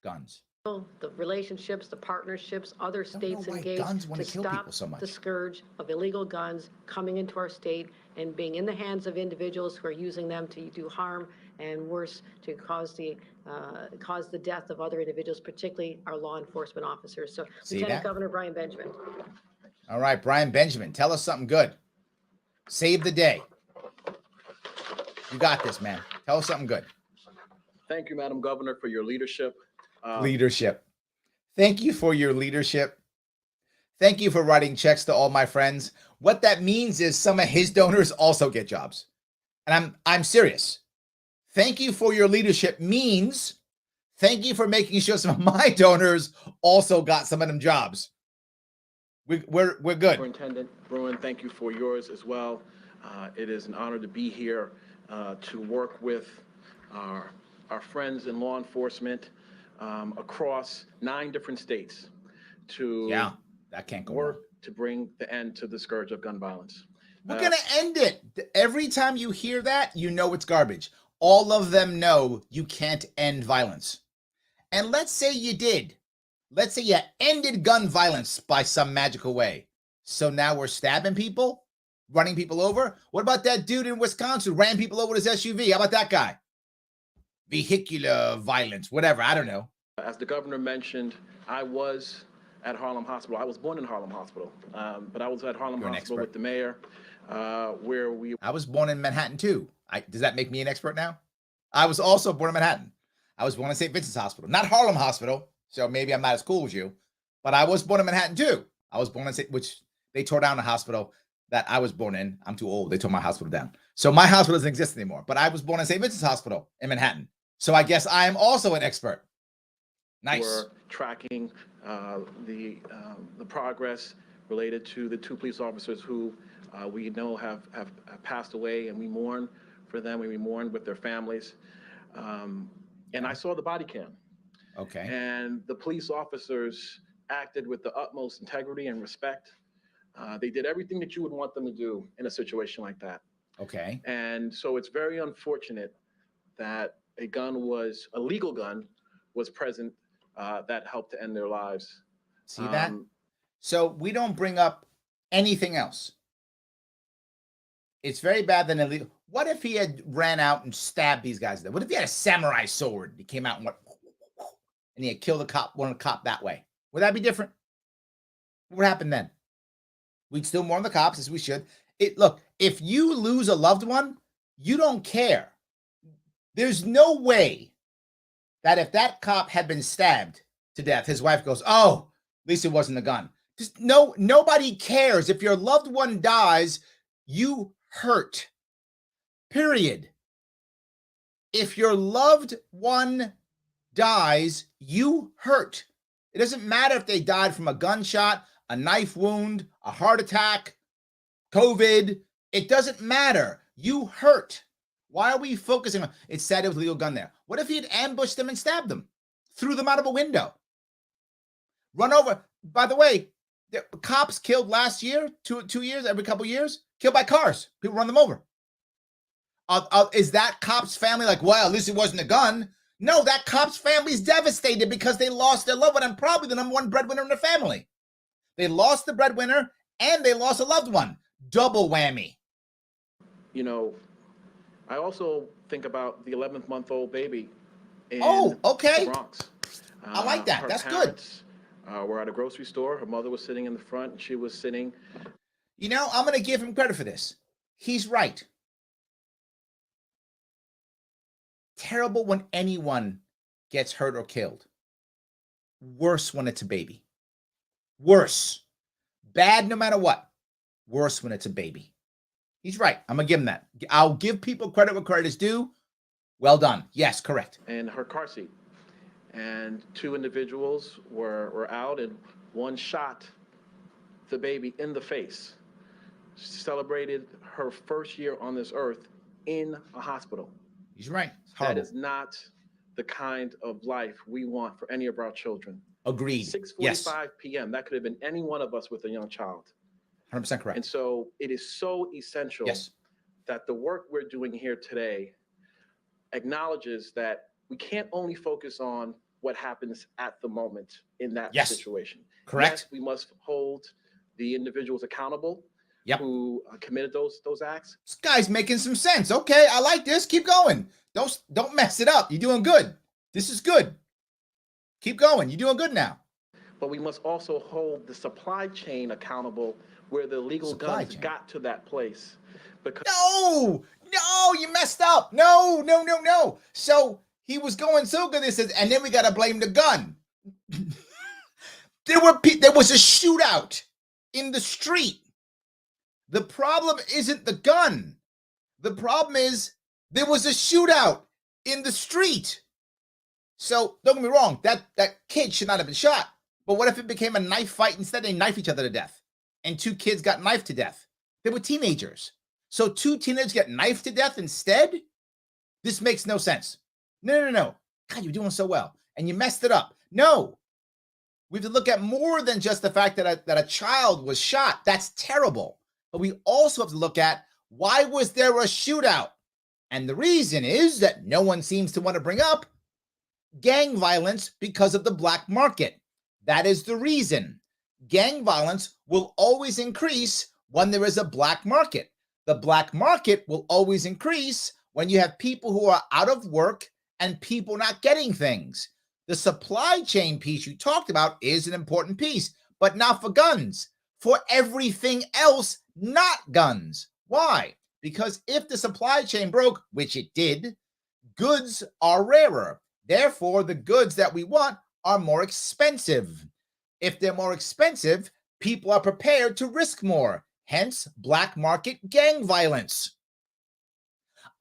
Guns. The relationships, the partnerships, other states engaged to stop the scourge of illegal guns coming into our state and being in the hands of individuals who are using them to do harm and worse, to cause the death of other individuals, particularly our law enforcement officers. So, Lieutenant Governor Brian Benjamin. All right, Brian Benjamin, tell us something good. Save the day. You got this, man. Tell us something good. Thank you, Madam Governor, for your leadership. Thank you for your leadership. Thank you for writing checks to all my friends. What that means is some of his donors also get jobs. And I'm serious. Thank you for your leadership means thank you for making sure some of my donors also got some of them jobs. We're good. Superintendent Bruin, thank you for yours as well. It is an honor to be here to work with our friends in law enforcement across 9 different states to that can't go work wrong. To bring the end to the scourge of gun violence. We're going to end it. Every time you hear that, you know it's garbage. All of them know you can't end violence. And let's say you did. Let's say you ended gun violence by some magical way. So now we're stabbing people, running people over. What about that dude in Wisconsin who ran people over with his SUV? How about that guy? Vehicular violence, whatever. I don't know. As the governor mentioned, I was at Harlem Hospital. I was born in Harlem Hospital, but I was at Harlem Hospital with the mayor, where we... I was born in Manhattan too. Does that make me an expert now? I was also born in Manhattan. I was born in St. Vincent's Hospital, not Harlem Hospital. So maybe I'm not as cool as you, but I was born in Manhattan too. I was born in which they tore down the hospital that I was born in. I'm too old. They tore my hospital down. So my hospital doesn't exist anymore, but I was born in St. Vincent's Hospital in Manhattan. So I guess I am also an expert. Nice. We're tracking the progress related to the 2 police officers who we know have passed away, and we mourn for them. We mourn with their families. And I saw the body cam. Okay. And the police officers acted with the utmost integrity and respect. They did everything that you would want them to do in a situation like that. Okay. And so it's very unfortunate that a legal gun was present that helped to end their lives. See that? So we don't bring up anything else. It's very bad than illegal. What if he had ran out and stabbed these guys? What if he had a samurai sword? He came out and went, and he had killed one of the cop that way. Would that be different? What would happen then? We'd still mourn the cops as we should. Look, if you lose a loved one, you don't care. There's no way that if that cop had been stabbed to death, his wife goes, oh, at least it wasn't a gun. Just nobody cares. If your loved one dies, you hurt. Period. If your loved one dies, you hurt. It doesn't matter if they died from a gunshot, a knife wound, a heart attack, COVID. It doesn't matter. You hurt. Why are we focusing on it? Said it was a legal gun there. What if he had ambushed them and stabbed them? Threw them out of a window? Run over. By the way, the cops killed last year, 2 years, every couple of years, killed by cars. People run them over. Is that cop's family like, well, at least it wasn't a gun? No, that cop's family's devastated because they lost their loved one and probably the number one breadwinner in their family. They lost the breadwinner and they lost a loved one. Double whammy. You know, I also think about the 11-month-old baby in okay. the Bronx. I like that. Her That's parents, were at a grocery store. Her mother was sitting in the front, and she was sitting. You know, I'm going to give him credit for this. He's right. Terrible when anyone gets hurt or killed. Worse when it's a baby. Worse. Bad no matter what. Worse when it's a baby. He's right. I'm going to give him that. I'll give people credit where credit is due. Well done. Yes, correct. In her car seat. And two individuals were out, and one shot the baby in the face. She celebrated her first year on this earth in a hospital. He's right. That is not the kind of life we want for any of our children. Agreed. 6:45 p.m. That could have been any one of us with a young child. 100% correct. And so it is so essential that the work we're doing here today acknowledges that we can't only focus on what happens at the moment in that situation. Correct. Yes, we must hold the individuals accountable who committed those acts. This guy's making some sense. Okay, I like this. Keep going. Don't mess it up. You're doing good. This is good. Keep going. You're doing good now. But we must also hold the supply chain accountable where the illegal guns got to that place. Because no, you messed up. No. So he was going so good. This is, and then we got to blame the gun. There was a shootout in the street. The problem isn't the gun. The problem is there was a shootout in the street. So don't get me wrong, that kid should not have been shot. But what if it became a knife fight instead? They knife each other to death, and two kids got knifed to death. They were teenagers. So two teenagers get knifed to death instead? This makes no sense. No. God, you're doing so well, and you messed it up. No. We have to look at more than just the fact that a child was shot. That's terrible. But we also have to look at, why was there a shootout? And the reason is that no one seems to want to bring up gang violence because of the black market. That is the reason. Gang violence will always increase when there is a black market. The black market will always increase when you have people who are out of work and people not getting things. The supply chain piece you talked about is an important piece, but not for guns. For everything else, not guns. Why? Because if the supply chain broke, which it did, goods are rarer. Therefore, the goods that we want are more expensive. If they're more expensive, people are prepared to risk more. Hence, black market gang violence.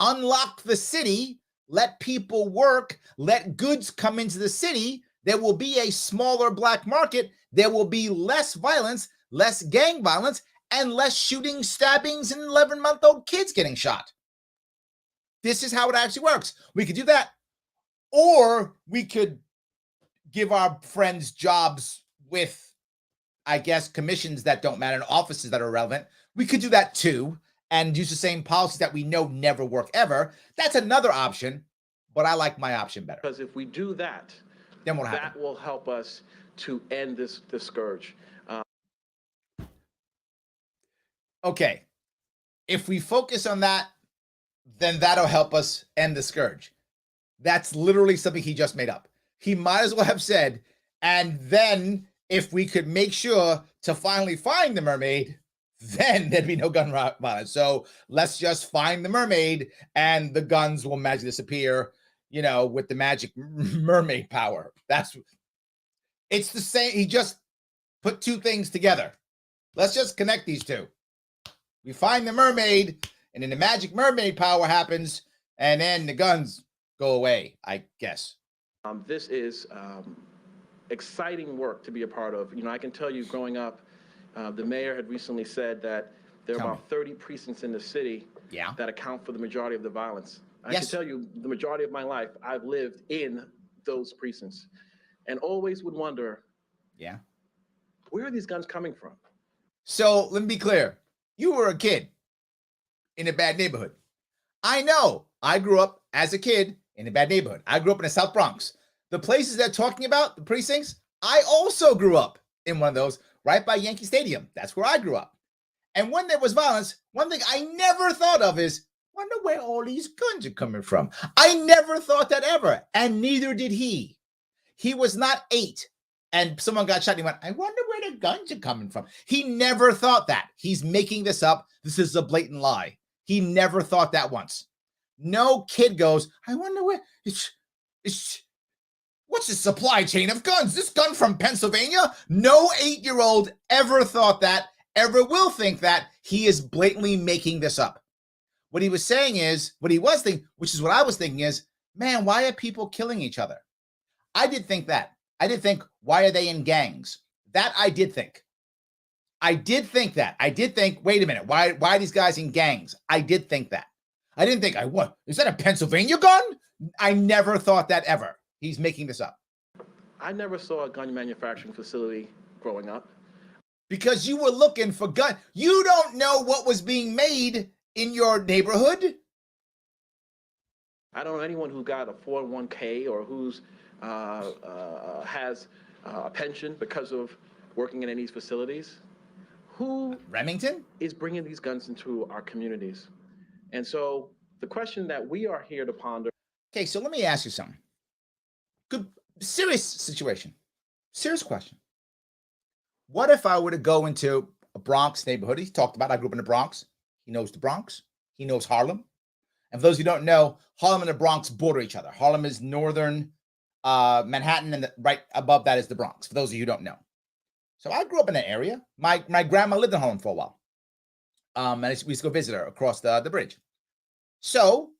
Unlock the city, let people work, let goods come into the city. There will be a smaller black market. There will be less violence, less gang violence, and less shooting, stabbings, and 11-month-old kids getting shot. This is how it actually works. We could do that. Or we could give our friends jobs with, I guess, commissions that don't matter and offices that are irrelevant. We could do that too and use the same policies that we know never work ever. That's another option, but I like my option better. Because if we do that, then what happens? That will help us to end this scourge. Okay. If we focus on that, then that'll help us end the scourge. That's literally something he just made up. He might as well have said, and then if we could make sure to finally find the mermaid, then there'd be no gun violence. So let's just find the mermaid and the guns will magically disappear, with the magic mermaid power. It's the same. He just put two things together. Let's just connect these two. We find the mermaid and then the magic mermaid power happens and then the guns go away, I guess. This is exciting work to be a part of. I can tell you growing up, the mayor had recently said that there are about 30 precincts in the city that account for the majority of the violence. I can tell you the majority of my life, I've lived in those precincts and always would wonder, where are these guns coming from? So let me be clear. You were a kid in a bad neighborhood. I know. I grew up as a kid in a bad neighborhood. I grew up in the South Bronx. The places they're talking about, the precincts, I also grew up in one of those right by Yankee Stadium. That's where I grew up. And when there was violence, one thing I never thought of is, wonder where all these guns are coming from. I never thought that ever, and neither did he. He was not 8, and someone got shot, and he went, I wonder where the guns are coming from. He never thought that. He's making this up. This is a blatant lie. He never thought that once. No kid goes, I wonder where, what's the supply chain of guns? This gun from Pennsylvania? No 8-year-old ever thought that, ever will think that. He is blatantly making this up. What he was saying is, what he was thinking, which is what I was thinking is, man, why are people killing each other? I did think that. I did think, why are they in gangs? That I did think. I did think that. I did think, wait a minute, why are these guys in gangs? I did think that. I didn't think, what? Is that a Pennsylvania gun? I never thought that ever. He's making this up. I never saw a gun manufacturing facility growing up. Because you were looking for gun. You don't know what was being made in your neighborhood. I don't know anyone who got a 401k or who's has a pension because of working in any of these facilities. Who Remington is bringing these guns into our communities? And so the question that we are here to ponder. Okay, so let me ask you something. Good, serious situation. Serious question. What if I were to go into a Bronx neighborhood? He talked about, I grew up in the Bronx. He knows the Bronx. He knows Harlem. And for those who don't know, Harlem and the Bronx border each other. Harlem is northern Manhattan, and right above that is the Bronx, for those of you who don't know. So I grew up in that area. My grandma lived in Harlem for a while. And we used to go visit her across the bridge. So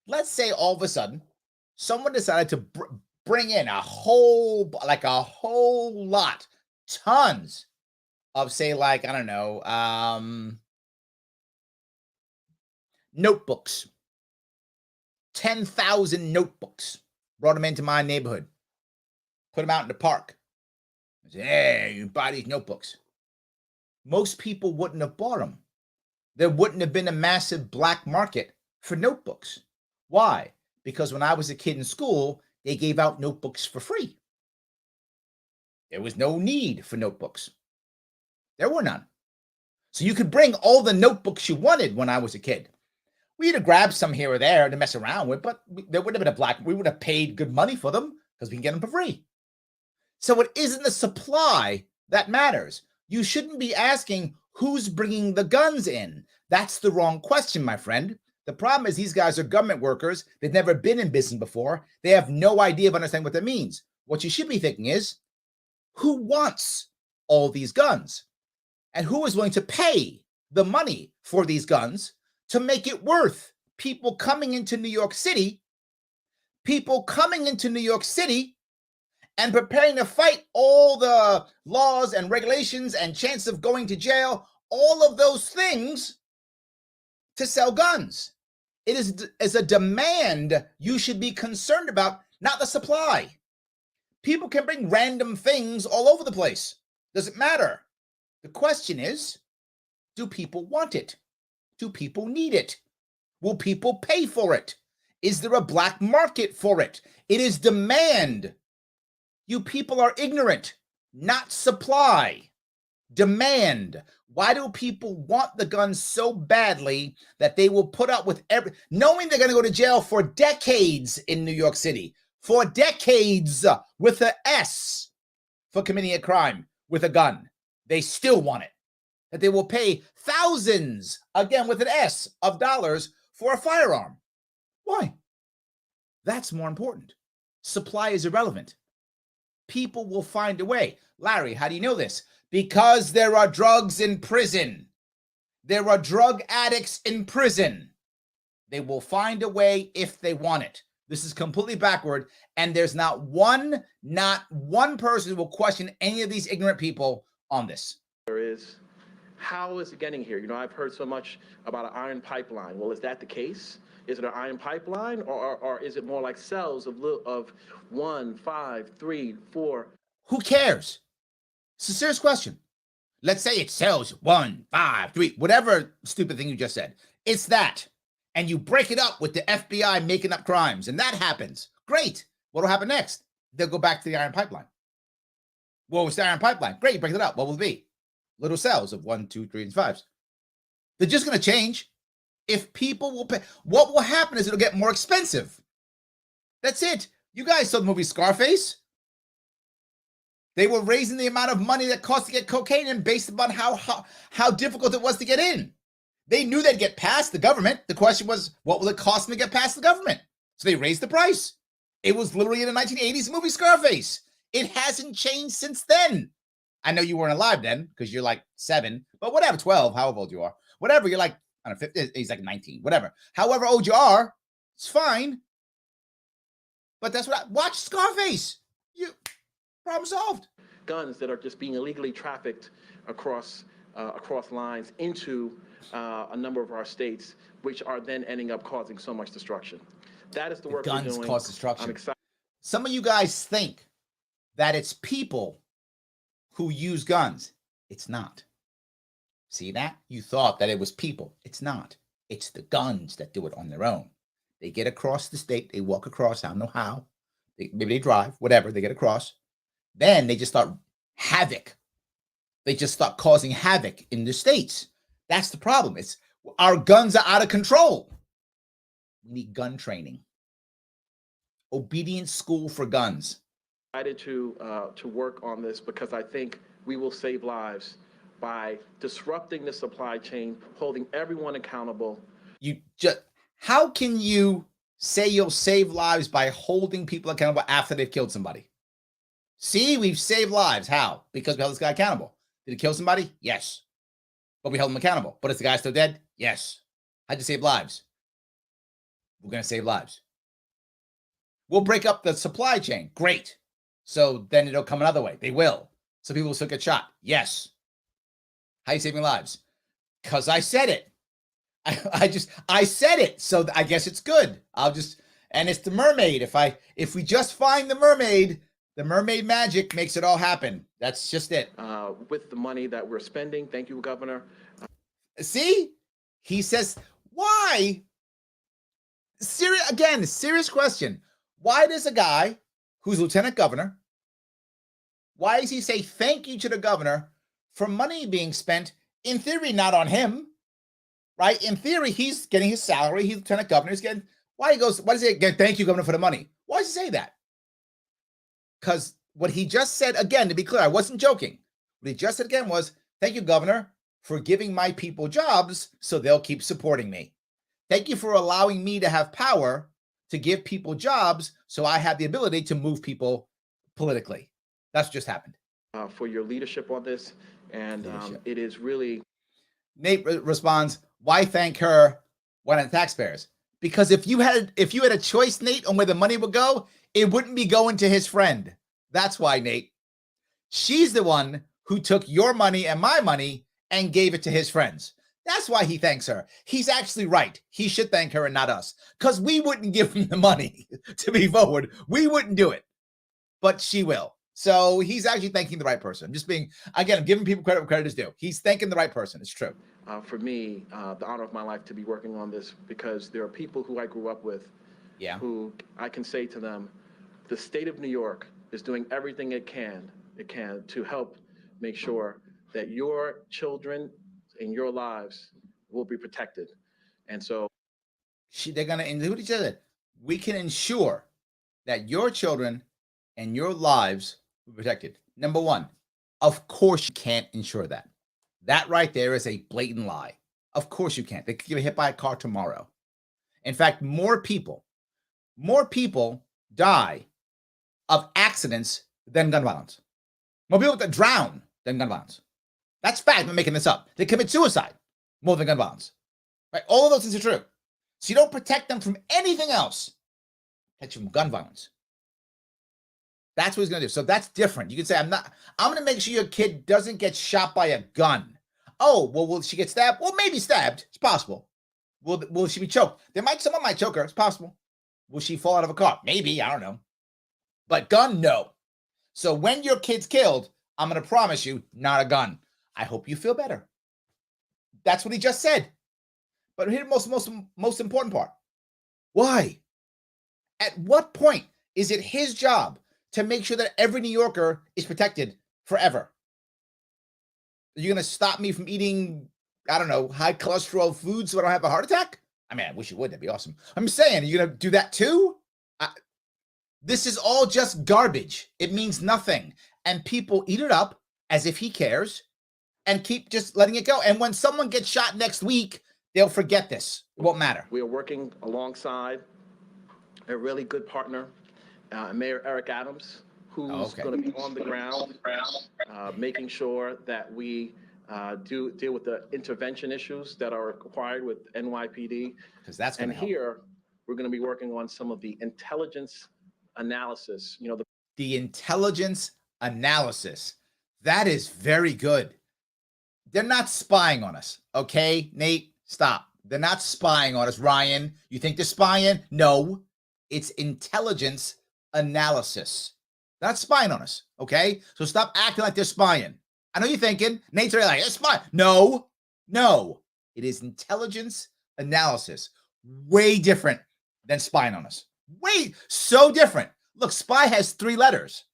let's say all of a sudden, someone decided to bring in a whole lot, tons of, say, like, I don't know, notebooks. 10,000 notebooks. Brought them into my neighborhood. Put them out in the park. I said, hey, you buy these notebooks. Most people wouldn't have bought them. There wouldn't have been a massive black market for notebooks. Why? Because when I was a kid in school, they gave out notebooks for free. There was no need for notebooks. There were none. So you could bring all the notebooks you wanted when I was a kid. We'd have grabbed some here or there to mess around with, but there wouldn't have been we would have paid good money for them because we can get them for free. So it isn't the supply that matters. You shouldn't be asking who's bringing the guns in. That's the wrong question, my friend. The problem is these guys are government workers. They've never been in business before. They have no idea of understanding what that means. What you should be thinking is, who wants all these guns? And who is willing to pay the money for these guns to make it worth people coming into New York City and preparing to fight all the laws and regulations and chance of going to jail, all of those things to sell guns. It is a demand you should be concerned about, not the supply. People can bring random things all over the place. Doesn't matter. The question is, do people want it? Do people need it? Will people pay for it? Is there a black market for it? It is demand. You people are ignorant, not supply. Demand. Why do people want the guns so badly that they will put up with knowing they're going to go to jail for decades in New York City, for decades with an S for committing a crime with a gun? They still want it. That they will pay thousands, again with an S, of dollars for a firearm. Why? That's more important. Supply is irrelevant. People will find a way. Larry, how do you know this? Because there are drugs in prison. There are drug addicts in prison. They will find a way if they want it. This is completely backward, and there's not one person who will question any of these ignorant people on this. There is, how is it getting here? You know, I've heard so much about an iron pipeline. Well, is that the case? Is it an iron pipeline, or is it more like cells of 1, 5, 3, 4? Who cares? It's a serious question. Let's say it sells 1, 5, 3, whatever stupid thing you just said. It's that. and you break it up with the FBI making up crimes, and that happens. Great. What will happen next? They'll go back to the iron pipeline. Well, it's the iron pipeline. Great, you break it up. What will it be? Little cells of 1, 2, 3, and 5s. They're just going to change. If people will pay, what will happen is it'll get more expensive. That's it. You guys saw the movie Scarface. They were raising the amount of money that cost to get cocaine in based upon how difficult it was to get in. They knew they'd get past the government. The question was, what will it cost them to get past the government? So they raised the price. It was literally in the 1980s movie Scarface. It hasn't changed since then. I know you weren't alive then because you're like 7, but whatever, 12, however old you are. Whatever, you're like, I don't know, 50, he's like 19, whatever. However old you are, it's fine. But that's what watch Scarface. Problem solved. Guns that are just being illegally trafficked across lines into a number of our states, which are then ending up causing so much destruction. That is the work we're doing. Guns cause destruction. I'm excited. Some of you guys think that it's people who use guns. It's not. See that? You thought that it was people. It's not. It's the guns that do it on their own. They get across the state. They walk across. I don't know how. Maybe they drive, whatever. They get across. Then they just start havoc. They just start causing havoc in the states. That's the problem. It's our guns are out of control. We need gun training. Obedience school for guns. Excited to work on this because I think we will save lives by disrupting the supply chain, holding everyone accountable. How can you say you'll save lives by holding people accountable after they've killed somebody? See, we've saved lives. How? Because we held this guy accountable. Did he kill somebody? Yes. But we held him accountable. But is the guy still dead? Yes. How'd you save lives? We're going to save lives. We'll break up the supply chain. Great. So then it'll come another way. They will. So people will still get shot. Yes. How are you saving lives? Because I said it. I said it. So I guess it's good. And it's the mermaid. If we just find the mermaid magic makes it all happen. That's just it. With the money that we're spending. Thank you, Governor. See? He says, why? Serious question. Why does a guy who's lieutenant governor, why does he say thank you to the governor for money being spent, in theory, not on him, right? In theory, he's getting his salary. He's lieutenant governor. He's getting, why does he get thank you, governor, for the money? Why does he say that? Because what he just said, again, to be clear, I wasn't joking. What he just said again was, thank you, governor, for giving my people jobs so they'll keep supporting me. Thank you for allowing me to have power to give people jobs so I have the ability to move people politically. That's just happened. For your leadership on this. And it is really... Nate responds, why thank her? Why not the taxpayers? Because if you had a choice, Nate, on where the money would go, it wouldn't be going to his friend. That's why, Nate. She's the one who took your money and my money and gave it to his friends. That's why he thanks her. He's actually right. He should thank her and not us. Because we wouldn't give him the money to be forward. We wouldn't do it. But she will. So he's actually thanking the right person. I'm giving people credit where credit is due. He's thanking the right person. It's true. For me, the honor of my life to be working on this, because there are people who I grew up with, who I can say to them, the state of New York is doing everything it can to help make sure that your children and your lives will be protected. And so they're going to include each other. We can ensure that your children and your lives will be protected. Number one, of course you can't ensure that. That right there is a blatant lie. Of course you can't. They could get hit by a car tomorrow. In fact, more people die of accidents than gun violence. More people that drown than gun violence. That's fact. I'm not making this up. They commit suicide more than gun violence. Right? All of those things are true. So you don't protect them from anything else. Protect you from gun violence. That's what he's going to do. So that's different. You can say, I'm going to make sure your kid doesn't get shot by a gun. Oh, well, will she get stabbed? Well, maybe stabbed. It's possible. Will she be choked? Someone might choke her. It's possible. Will she fall out of a car? Maybe. I don't know. But gun, no. So when your kid's killed, I'm going to promise you, not a gun. I hope you feel better. That's what he just said. But here's the most important part. Why? At what point is it his job to make sure that every New Yorker is protected forever? Are you going to stop me from eating, I don't know, high cholesterol foods so I don't have a heart attack? I mean, I wish you would. That'd be awesome. I'm saying, are you going to do that too? This is all just garbage. It means nothing. And people eat it up as if he cares and keep just letting it go. And when someone gets shot next week, they'll forget this. It won't matter. We are working alongside a really good partner, Mayor Eric Adams, who's going to be on the ground, making sure that we do deal with the intervention issues that are required with NYPD. Because that's going to help. Here, we're going to be working on some of the intelligence analysis. You know, the intelligence analysis. That is very good. They're not spying on us. Okay, Nate, stop. They're not spying on us. Ryan, you think they're spying? No, it's intelligence analysis. They're not spying on us. Okay, so stop acting like they're spying. I know you're thinking, Nate's already like, it's spying. No, it is intelligence analysis. Way different than spying on us. So different. Look, spy has 3 letters.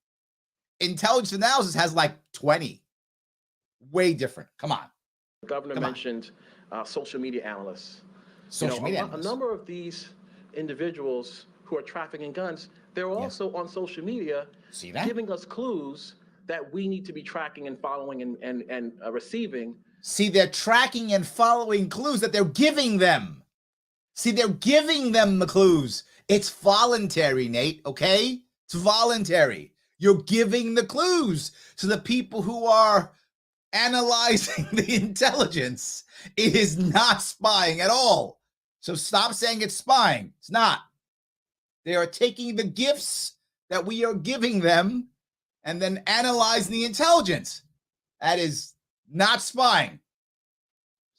Intelligence analysis has like 20. Way different. Come on. The governor mentioned social media analysts. Social media analysts. A number of these individuals who are trafficking guns, they're also on social media giving us clues that we need to be tracking and following and receiving. See, they're tracking and following clues that they're giving them. See, they're giving them the clues. It's voluntary, Nate, okay? It's voluntary. You're giving the clues to the people who are analyzing the intelligence. It is not spying at all. So stop saying it's spying. It's not. They are taking the gifts that we are giving them and then analyzing the intelligence. That is not spying.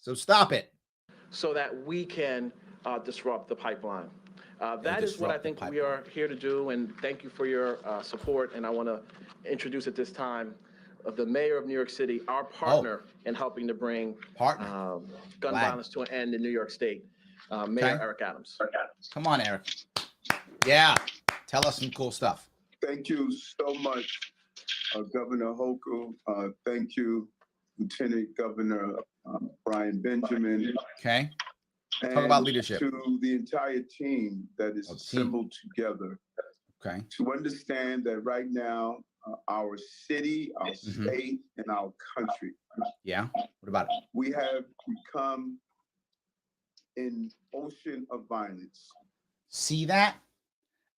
So stop it. So that we can disrupt the pipeline. That is what I think we are here to do, and thank you for your support. And I want to introduce at this time the mayor of New York City, our partner in helping to bring gun violence to an end in New York State, Mayor Eric Adams. Come on, Eric. Yeah, tell us some cool stuff. Thank you so much, Governor Hochul. Thank you, Lieutenant Governor Brian Benjamin. Okay. Talk about leadership. To the entire team that is assembled together. Okay. To understand that right now, our city, our state, and our country. Yeah. What about it? We have become an ocean of violence. See that?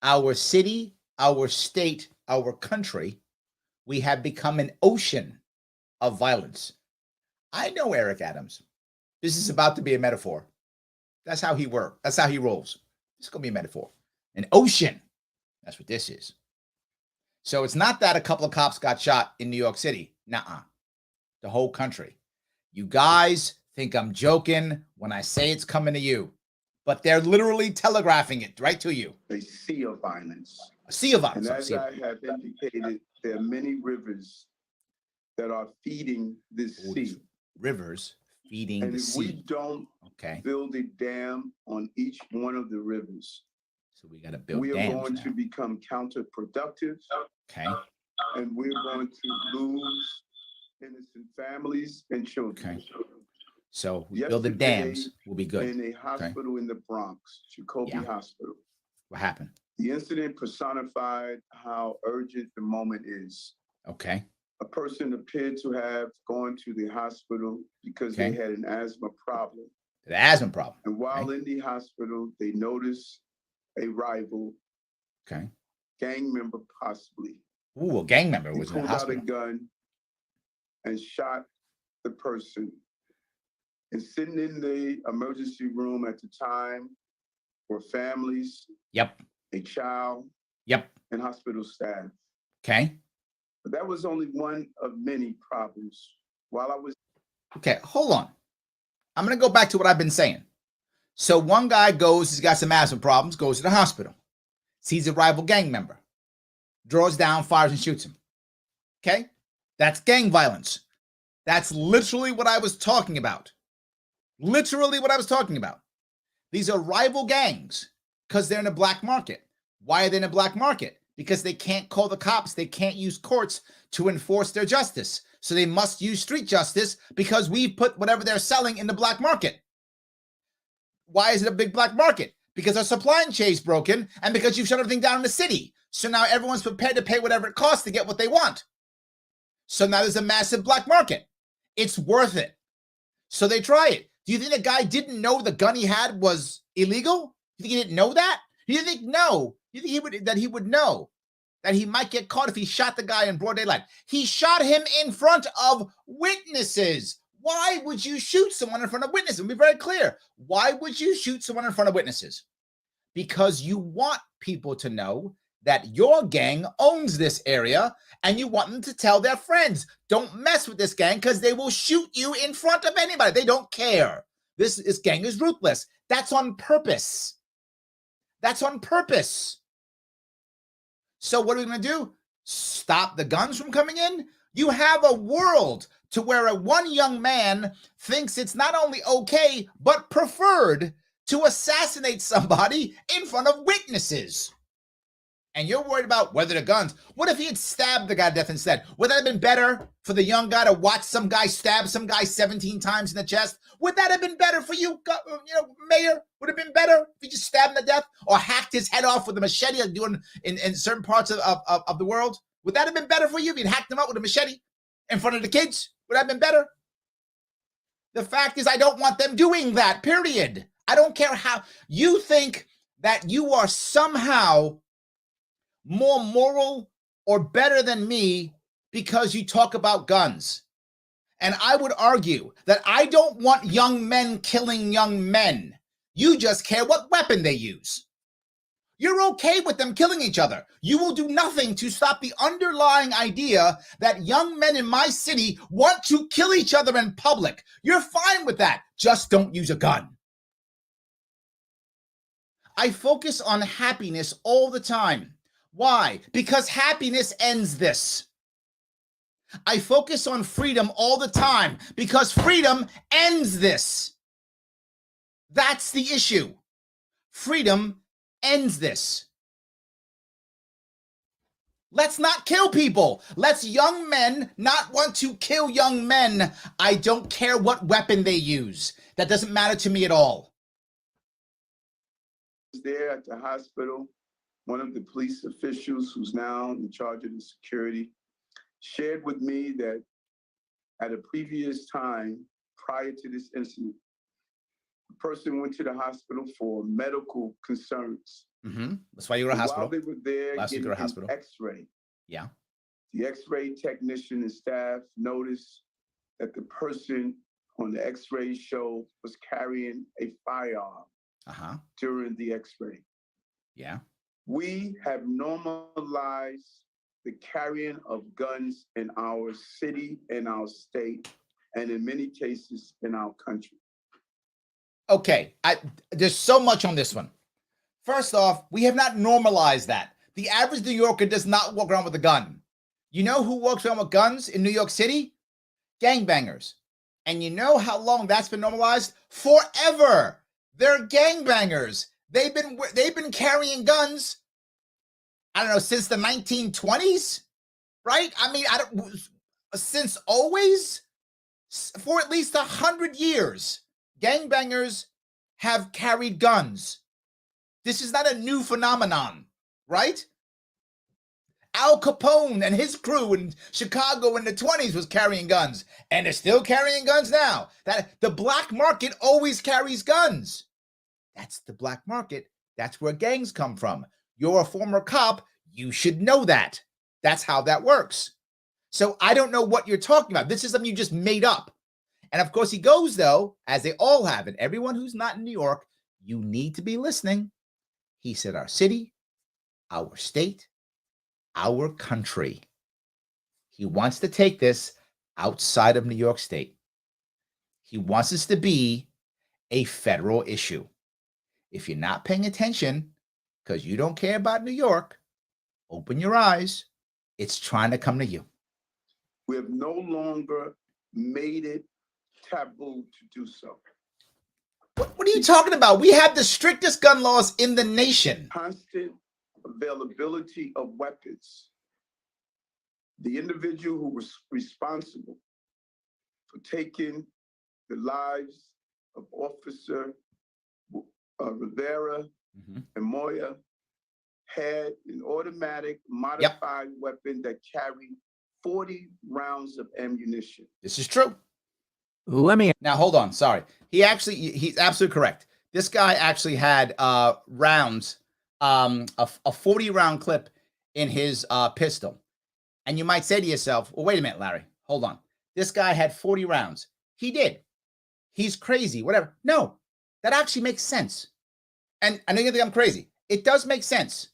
Our city, our state, our country, we have become an ocean of violence. I know Eric Adams. This is about to be a metaphor. That's how he works. That's how he rolls. It's going to be a metaphor. An ocean. That's what this is. So it's not that a couple of cops got shot in New York City. Nuh-uh. The whole country. You guys think I'm joking when I say it's coming to you. But they're literally telegraphing it right to you. A sea of violence. A sea of violence. And as I have indicated, there are many rivers that are feeding this sea. Rivers feeding the sea. And if we don't build a dam on each one of the rivers, so we got to build dams. We are going to become counterproductive. Okay. And we're going to lose innocent families and children. Okay. So we build the dams, we'll be good. In a hospital in the Bronx, Jacoby Hospital. What happened? The incident personified how urgent the moment is. Okay. A person appeared to have gone to the hospital because they had an asthma problem. The asthma problem. And while in the hospital, they noticed a rival, gang member possibly. Ooh, a gang member was in the hospital. He pulled out a gun and shot the person. And sitting in the emergency room at the time were families, a child, and hospital staff. Okay. But that was only one of many problems. While I was... Okay, hold on. I'm going to go back to what I've been saying. So one guy goes, he's got some asthma problems, goes to the hospital, sees a rival gang member, draws down, fires, and shoots him. Okay? That's gang violence. That's literally what I was talking about. Literally what I was talking about. These are rival gangs because they're in a black market. Why are they in a black market? Because they can't call the cops. They can't use courts to enforce their justice. So they must use street justice because we put whatever they're selling in the black market. Why is it a big black market? Because our supply chain is broken and because you've shut everything down in the city. So now everyone's prepared to pay whatever it costs to get what they want. So now there's a massive black market. It's worth it. So they try it. Do you think the guy didn't know the gun he had was illegal? You think he didn't know that? You think no? You think he would know that he might get caught if he shot the guy in broad daylight? He shot him in front of witnesses. Why would you shoot someone in front of witnesses? Let me be very clear. Why would you shoot someone in front of witnesses? Because you want people to know that your gang owns this area and you want them to tell their friends, don't mess with this gang because they will shoot you in front of anybody. They don't care. This gang is ruthless. That's on purpose. That's on purpose. So what are we going to do? Stop the guns from coming in? You have a world to where one young man thinks it's not only okay, but preferred to assassinate somebody in front of witnesses. And you're worried about whether the guns. What if he had stabbed the guy to death instead? Would that have been better for the young guy to watch some guy stab some guy 17 times in the chest? Would that have been better for you, Mayor? Would it have been better if he just stabbed him to death or hacked his head off with a machete like doing in certain parts of the world? Would that have been better for you if you'd hacked him up with a machete in front of the kids? Would that have been better? The fact is, I don't want them doing that, period. I don't care how you think that you are somehow more moral or better than me because you talk about guns. And I would argue that I don't want young men killing young men. You just care what weapon they use. You're okay with them killing each other. You will do nothing to stop the underlying idea that young men in my city want to kill each other in public. You're fine with that. Just don't use a gun. I focus on happiness all the time. Why? Because happiness ends this. I focus on freedom all the time because freedom ends this. That's the issue. Freedom ends this. Let's not kill people. Let's young men not want to kill young men. I don't care what weapon they use. That doesn't matter to me at all. There at the hospital, one of the police officials who's now in charge of the security shared with me that at a previous time prior to this incident, a person went to the hospital for medical concerns. Mm-hmm. That's why you were at a hospital. While they were there getting an X-ray, yeah, the X-ray technician and staff noticed that the person on the X-ray show was carrying a firearm during the X-ray. Yeah. We have normalized the carrying of guns in our city, in our state, and in many cases in our country. Okay, there's so much on this one. First off, we have not normalized that. The average New Yorker does not walk around with a gun. You know who walks around with guns in New York City? Gangbangers. And you know how long that's been normalized? Forever. They're gangbangers. They've been carrying guns, I don't know, since the 1920s, right? I mean, since always, for at least 100 years, gangbangers have carried guns. This is not a new phenomenon, right? Al Capone and his crew in Chicago in the 20s was carrying guns, and they're still carrying guns now. That the black market always carries guns. That's the black market. That's where gangs come from. You're a former cop. You should know that. That's how that works. So I don't know what you're talking about. This is something you just made up. And of course he goes, though, as they all have, and everyone who's not in New York, you need to be listening. He said our city, our state, our country. He wants to take this outside of New York State. He wants this to be a federal issue. If you're not paying attention because you don't care about New York, open your eyes. It's trying to come to you. We have no longer made it taboo to do so. What are you talking about? We have the strictest gun laws in the nation. Constant availability of weapons. The individual who was responsible for taking the lives of Officer Rivera and Moya had an automatic modified weapon that carried 40 rounds of ammunition. This is true. Now, hold on. Sorry. He's absolutely correct. This guy actually had rounds, a 40 round clip in his pistol. And you might say to yourself, well, wait a minute, Larry, hold on. This guy had 40 rounds. He did. He's crazy, whatever. No, that actually makes sense. And I know you think I'm crazy. It does make sense.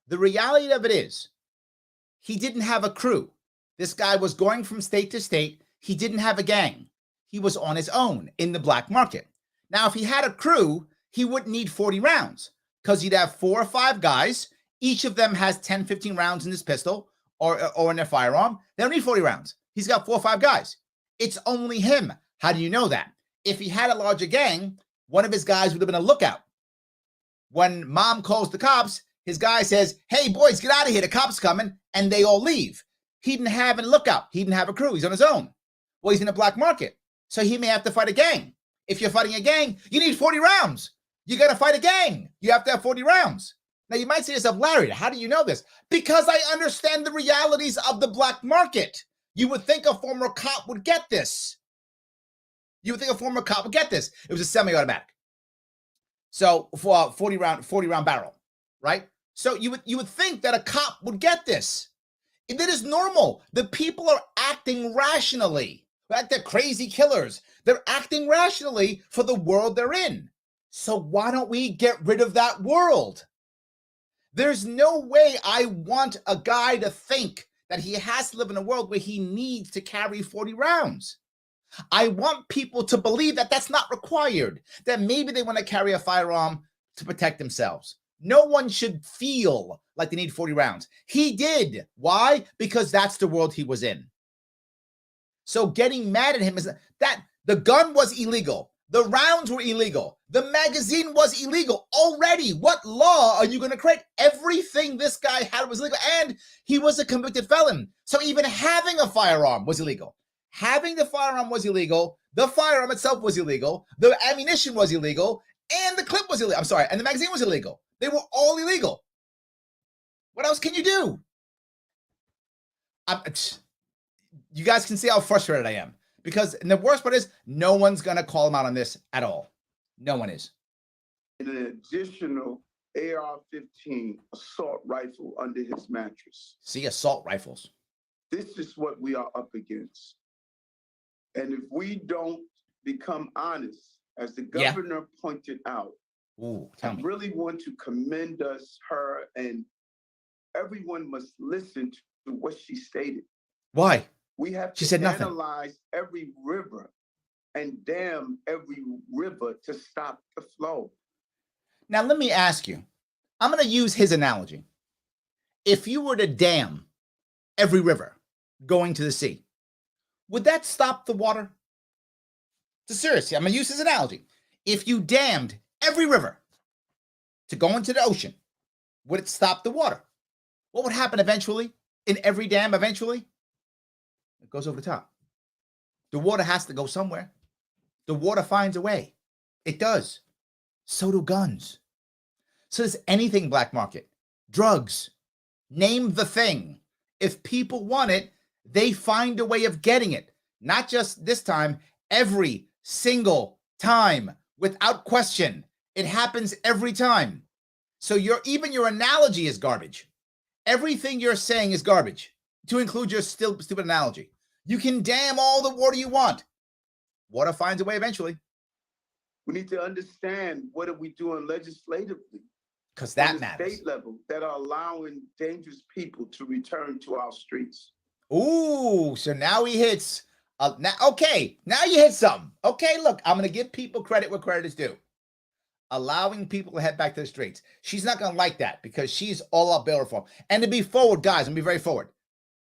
The reality of it is he didn't have a crew. This guy was going from state to state. He didn't have a gang. He was on his own in the black market. Now, if he had a crew, he wouldn't need 40 rounds because he'd have 4 or 5 guys. Each of them has 10, 15 rounds in his pistol or in their firearm. They don't need 40 rounds. He's got 4 or 5 guys. It's only him. How do you know that? If he had a larger gang, one of his guys would have been a lookout. When mom calls the cops, his guy says, hey, boys, get out of here. The cops coming. And they all leave. He didn't have a lookout. He didn't have a crew. He's on his own. Well, he's in a black market. So he may have to fight a gang. If you're fighting a gang, you need 40 rounds. You got to fight a gang. You have to have 40 rounds. Now, you might say to yourself, Larry, how do you know this? Because I understand the realities of the black market. You would think a former cop would get this. You would think a former cop would get this. It was a semi-automatic. So for a 40 round barrel, right? So you would think that a cop would get this. That is normal. The people are acting rationally. Like they're crazy killers. They're acting rationally for the world they're in. So why don't we get rid of that world? There's no way I want a guy to think that he has to live in a world where he needs to carry 40 rounds. I want people to believe that that's not required, that maybe they want to carry a firearm to protect themselves. No one should feel like they need 40 rounds. He did. Why? Because that's the world he was in. So getting mad at him is that the gun was illegal. The rounds were illegal. The magazine was illegal already. What law are you going to create? Everything this guy had was illegal, and he was a convicted felon. So even having a firearm was illegal. Having the firearm was illegal. The firearm itself was illegal. The ammunition was illegal, and the clip was illegal. I'm sorry, and the magazine was illegal. They were all illegal. What else can you do? You guys can see how frustrated I am. Because and the worst part is no one's going to call him out on this at all. No one is. An additional AR-15 assault rifle under his mattress. See, assault rifles. This is what we are up against. And if we don't become honest, as the governor pointed out, I really want to commend her, and everyone must listen to what she stated. Why? We have to analyze every river and dam every river to stop the flow. Now, let me ask you. I'm going to use his analogy. If you were to dam every river going to the sea, would that stop the water? Seriously, I'm going to use his analogy. If you dammed every river to go into the ocean, would it stop the water? What would happen eventually in every dam eventually? It goes over the top. The water has to go somewhere. The water finds a way. It does. So do guns. So does anything black market. Drugs. Name the thing. If people want it, they find a way of getting it. Not just this time, every single time, without question. It happens every time. So even your analogy is garbage. Everything you're saying is garbage, to include your stupid analogy. You can dam all the water you want. Water finds a way eventually. We need to understand what are we doing legislatively. Because that matters. State level that are allowing dangerous people to return to our streets. Ooh, so now he hits. Now you hit something. Okay, look, I'm going to give people credit where credit is due. Allowing people to head back to the streets. She's not going to like that because she's all up bail reform. And to be forward, guys, I'm be very forward.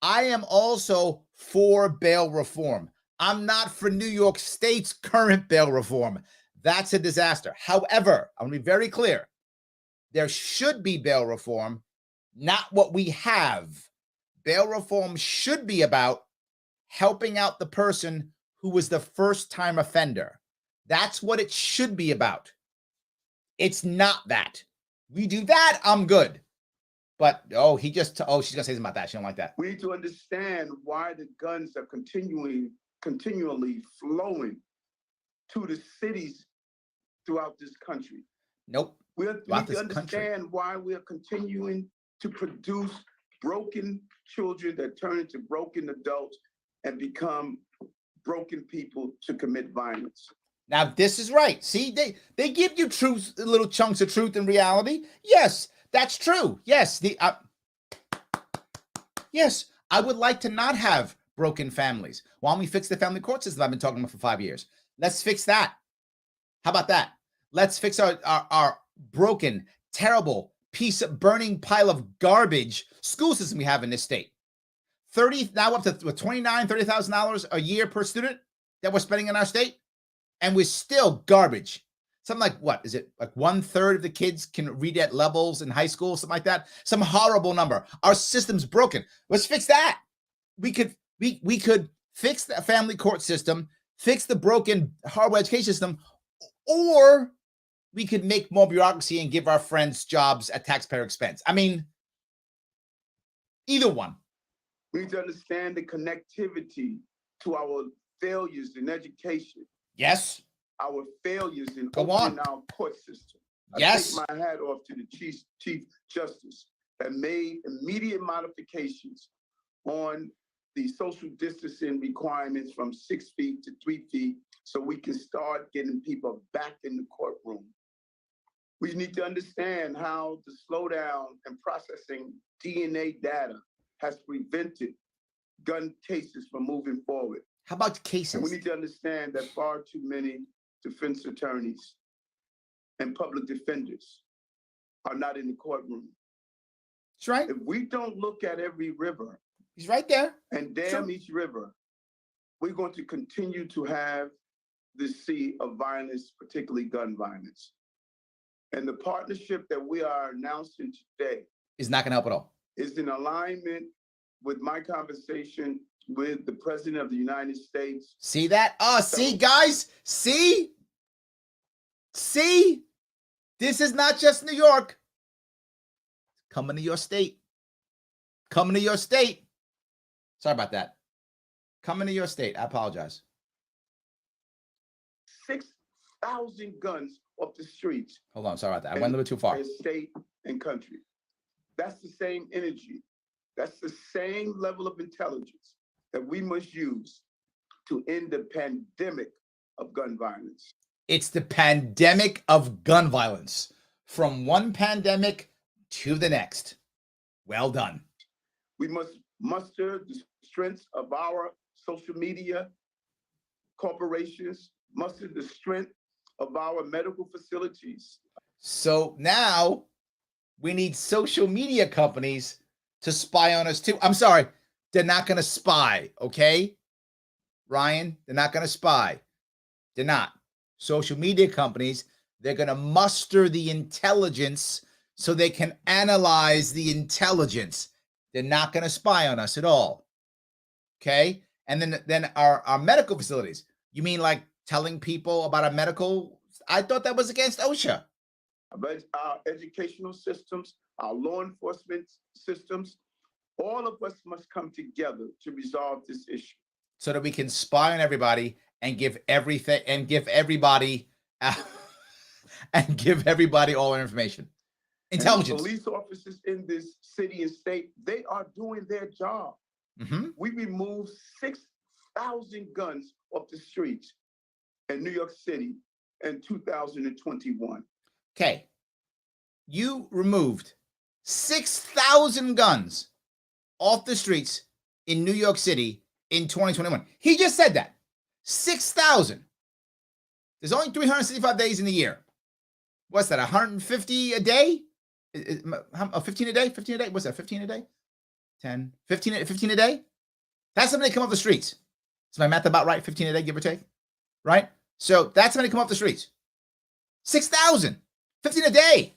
I am also for bail reform. I'm not for New York State's current bail reform. That's a disaster. However, I want to be very clear. There should be bail reform, not what we have. Bail reform should be about helping out the person who was the first-time offender. That's what it should be about. It's not that. We do that, I'm good. But, she's going to say something about that. She don't like that. We need to understand why the guns are continually flowing to the cities throughout this country. Nope. We need to understand why we are continuing to produce broken children that turn into broken adults and become broken people to commit violence. Now, this is right. See, they give you truth, little chunks of truth and reality. Yes, that's true. Yes, yes, I would like to not have broken families. Why don't we fix the family court system I've been talking about for 5 years? Let's fix that. How about that? Let's fix our broken, terrible piece of burning pile of garbage school system we have in this state. Now up to $29,000, $30,000 a year per student that we're spending in our state, and we're still garbage. Something like, what is it? Like 1/3 of the kids can read at levels in high school, something like that. Some horrible number. Our system's broken. Let's fix that. We could fix the family court system, fix the broken horrible education system, or we could make more bureaucracy and give our friends jobs at taxpayer expense. I mean, either one. We need to understand the connectivity to our failures in education. Yes. Our failures in opening our court system. Yes. I take my hat off to the Chief Justice that made immediate modifications on the social distancing requirements from 6 feet to 3 feet so we can start getting people back in the courtroom. We need to understand how the slowdown in processing DNA data has prevented gun cases from moving forward. How about cases? And we need to understand that far too many defense attorneys and public defenders are not in the courtroom. That's right. If we don't look at every river, he's right there, and dam each river, we're going to continue to have this sea of violence, particularly gun violence. And the partnership that we are announcing today is not going to help at all. Is in alignment with my conversation with the President of the United States. See that? See, guys? See? This is not just New York. Coming to your state. Coming to your state. Sorry about that. Coming to your state. I apologize. 6,000 guns off the streets. Hold on. Sorry about that. I went a little too far. State and country. That's the same energy. That's the same level of intelligence that we must use to end the pandemic of gun violence. It's the pandemic of gun violence. From one pandemic to the next. Well done. We must muster the strength of our social media corporations, muster the strength of our medical facilities. So now we need social media companies to spy on us too. I'm sorry, they're not going to spy, okay? Ryan, they're not going to spy. They're not. Social media companies, they're going to muster the intelligence so they can analyze the intelligence. They're not going to spy on us at all, okay? And then our medical facilities. You mean like telling people about our medical? I thought that was against OSHA. Our educational systems, our law enforcement systems, all of us must come together to resolve this issue. So that we can spy on everybody and give everything and give everybody all our information. Intelligence. And the police officers in this city and state, they are doing their job. Mm-hmm. We removed 6,000 guns off the streets in New York City in 2021. Okay. You removed 6,000 guns off the streets in New York City in 2021. He just said that. 6,000. There's only 365 days in the year. What's that, 150 a day? 15 a day? 15 a day? What's that, 15 a day? 10, 15 a day? That's how many come off the streets. Is my math about right? 15 a day, give or take? Right? So that's how many come off the streets. 6,000, 15 a day.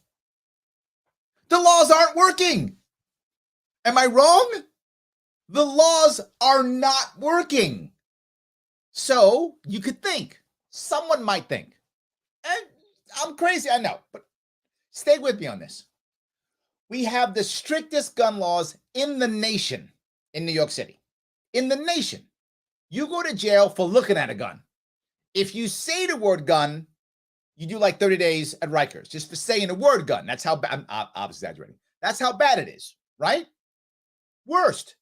The laws aren't working. Am I wrong? The laws are not working. So you could think, someone might think, and I'm crazy, I know, but stay with me on this. We have the strictest gun laws in the nation in New York City. In the nation. You go to jail for looking at a gun. If you say the word gun, you do like 30 days at Rikers just for saying the word gun. That's how bad, I'm exaggerating. That's how bad it is, right? Worst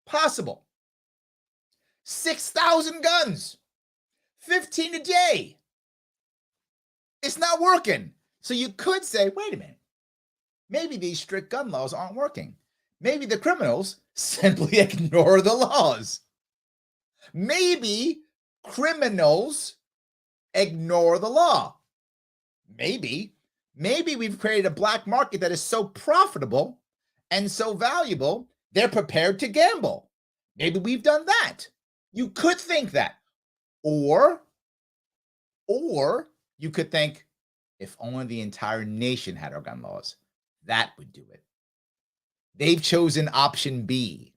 possible. 6,000 guns, 15 a day. It's not working. So you could say, wait a minute. Maybe these strict gun laws aren't working. Maybe the criminals simply ignore the laws. Maybe criminals ignore the law. Maybe we've created a black market that is so profitable and so valuable, they're prepared to gamble. Maybe we've done that. You could think that. Or you could think, if only the entire nation had our gun laws, that would do it. They've chosen option B.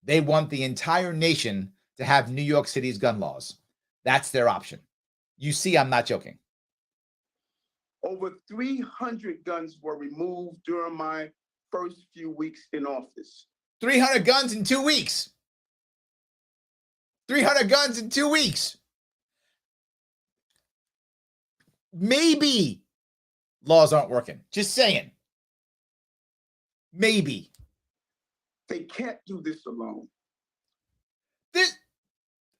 They want the entire nation to have New York City's gun laws. That's their option. You see, I'm not joking. Over 300 guns were removed during my first few weeks in office. 300 guns in 2 weeks. 300 guns in 2 weeks. Maybe laws aren't working. Just saying. Maybe. They can't do this alone.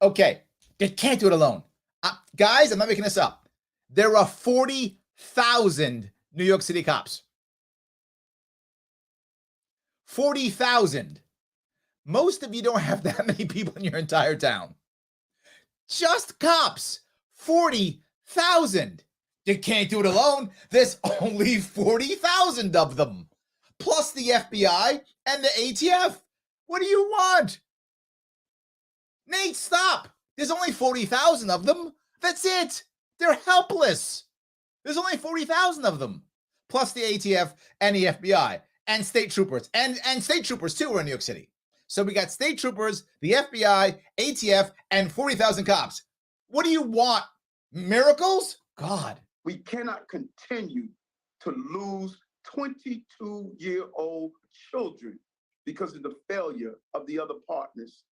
Okay, they can't do it alone. Guys, I'm not making this up. There are 40,000 New York City cops. 40,000. Most of you don't have that many people in your entire town. Just cops. 40,000. You can't do it alone. There's only 40,000 of them. Plus the FBI and the ATF. What do you want? Nate, stop. There's only 40,000 of them. That's it. They're helpless. There's only 40,000 of them. Plus the ATF and the FBI and state troopers. And state troopers, too, are in New York City. So we got state troopers, the FBI, ATF, and 40,000 cops. What do you want? Miracles? God. We cannot continue to lose 22-year-old children because of the failure of the other partners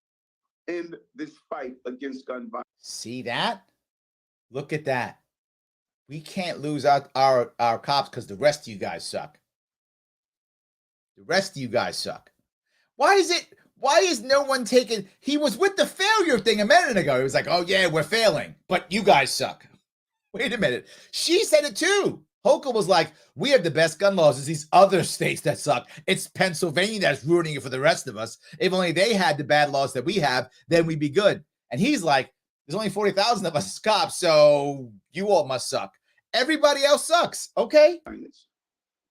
in this fight against gun violence. See that? Look at that. We can't lose our cops because the rest of you guys suck. The rest of you guys suck. Why is no one taking... He was with the failure thing a minute ago. He was like, oh yeah, we're failing, but you guys suck. Wait a minute. She said it too. Hochul was like, we have the best gun laws. It's these other states that suck. It's Pennsylvania that's ruining it for the rest of us. If only they had the bad laws that we have, then we'd be good. And he's like, there's only 40,000 of us as cops, so you all must suck. Everybody else sucks, okay?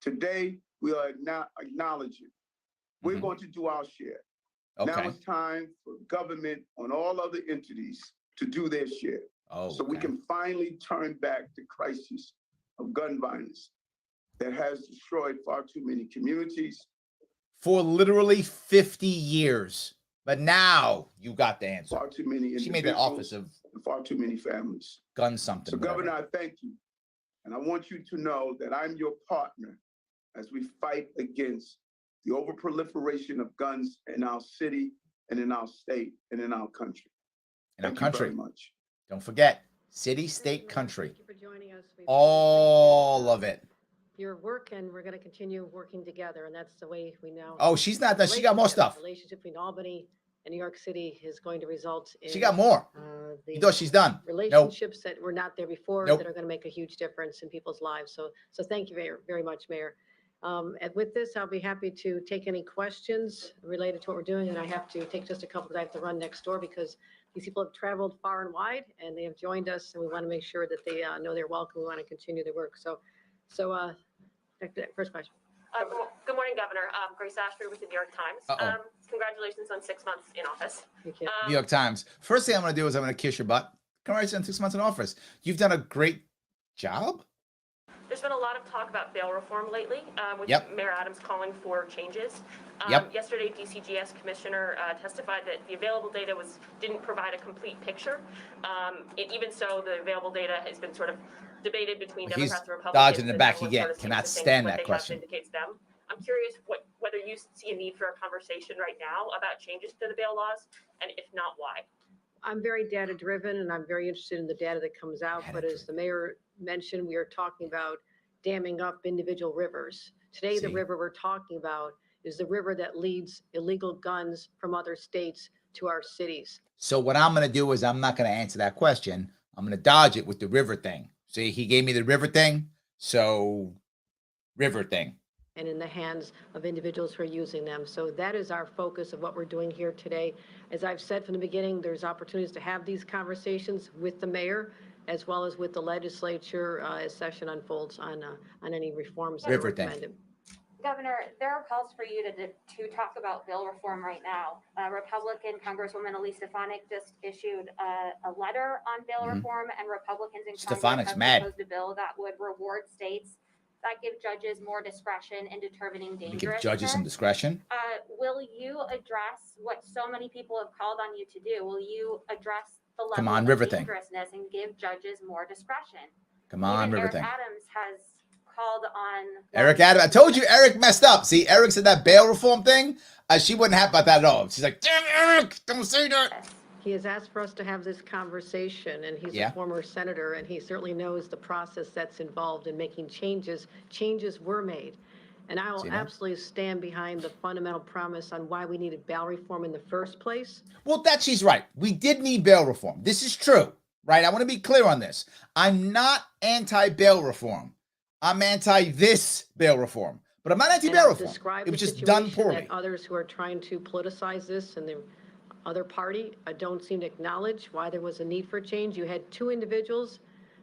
Today, we are now acknowledging we're going to do our share. Okay. Now it's time for government on all other entities to do their share. So we can finally turn back the crisis of gun violence that has destroyed far too many communities. For literally 50 years. But now you got the answer. Far too many individuals. She made the office of far too many families. Gun something. So Governor, I thank you. And I want you to know that I'm your partner as we fight against the overproliferation of guns in our city and in our state and in our country. In our country. Thank you very much. Don't forget, city, state, country. Thank you for joining us. All of it. Your work, and we're going to continue working together, and that's the way we now. Oh, she's not done. She got more stuff. Relationship between Albany and New York City is going to result in. She got more. You thought she's done. Relationships that were not there before Nope. that are going to make a huge difference in people's lives. So thank you very, very much, Mayor. And with this, I'll be happy to take any questions related to what we're doing. And I have to take just a couple because I have to run next door because these people have traveled far and wide and they have joined us, and we want to make sure that they know they're welcome. We want to continue their work. So first question. Good morning, Governor. Grace Ashford with the New York Times. Congratulations on 6 months in office. Thank you. New York Times. First thing I'm going to do is I'm going to kiss your butt. Congratulations on 6 months in office. You've done a great job. There's been a lot of talk about bail reform lately, with Mayor Adams calling for changes. Yesterday, DCGS Commissioner testified that the available data didn't provide a complete picture. Even so, the available data has been sort of debated between Democrats and Republicans. Dodging the back again. Cannot stand that question. Indicates them. I'm curious whether you see a need for a conversation right now about changes to the bail laws, and if not, why. I'm very data driven and I'm very interested in the data that comes out. But as the mayor mentioned, we are talking about damming up individual rivers. Today, the river we're talking about is the river that leads illegal guns from other states to our cities. So what I'm going to do is I'm not going to answer that question. I'm going to dodge it with the river thing. See, he gave me the river thing. So river thing. And in the hands of individuals who are using them. So that is our focus of what we're doing here today. As I've said from the beginning, there's opportunities to have these conversations with the mayor as well as with the legislature as session unfolds on any reforms that are recommended. Governor, there are calls for you to talk about bill reform right now. Republican Congresswoman Elise Stefanik just issued a letter on bill reform, and Republicans in Congress have proposed a bill that would reward states that give judges more discretion in determining dangerousness. Give judges some discretion. Will you address what so many people have called on you to do? Will you address the level of dangerousness and give judges more discretion? Come on, river Eric thing. Adams has called on Eric Adams. I told you Eric messed up. See, Eric said that bail reform thing. She wasn't happy about that at all. She's like, damn, Eric, don't say that. He has asked for us to have this conversation, and he's a former senator, and he certainly knows the process that's involved in making changes. Changes were made. And I will absolutely stand behind the fundamental premise on why we needed bail reform in the first place. Well, she's right. We did need bail reform. This is true, right? I want to be clear on this. I'm not anti-bail reform. I'm anti this bail reform. But I'm not anti-bail reform. It was just done poorly. Others who are trying to politicize this and the other party don't seem to acknowledge why there was a need for change. You had two individuals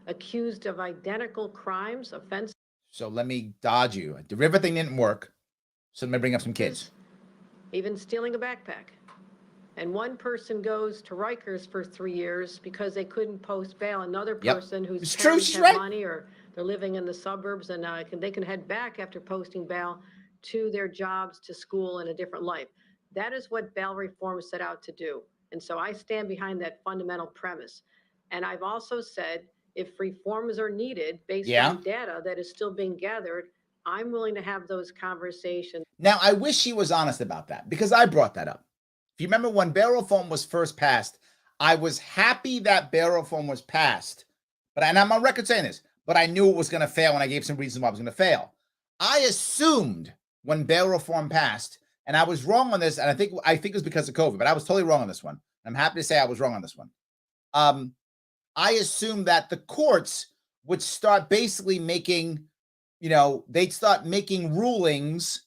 accused of identical crimes, offenses. So let me dodge you. The river thing didn't work. So let me bring up some kids. Even stealing a backpack. And one person goes to Rikers for 3 years because they couldn't post bail. Another person whose parents have money or they're living in the suburbs and they can head back after posting bail to their jobs, to school, and a different life. That is what bail reform set out to do. And so I stand behind that fundamental premise. And I've also said, if reforms are needed based on data that is still being gathered, I'm willing to have those conversations. Now, I wish she was honest about that because I brought that up. If you remember when bail reform was first passed, I was happy that bail reform was passed. And I'm on record saying this, but I knew it was going to fail and I gave some reasons why it was going to fail. I assumed when bail reform passed, and I was wrong on this, and I think it was because of COVID, but I was totally wrong on this one. I'm happy to say I was wrong on this one. I assumed that the courts would start basically making, they'd start making rulings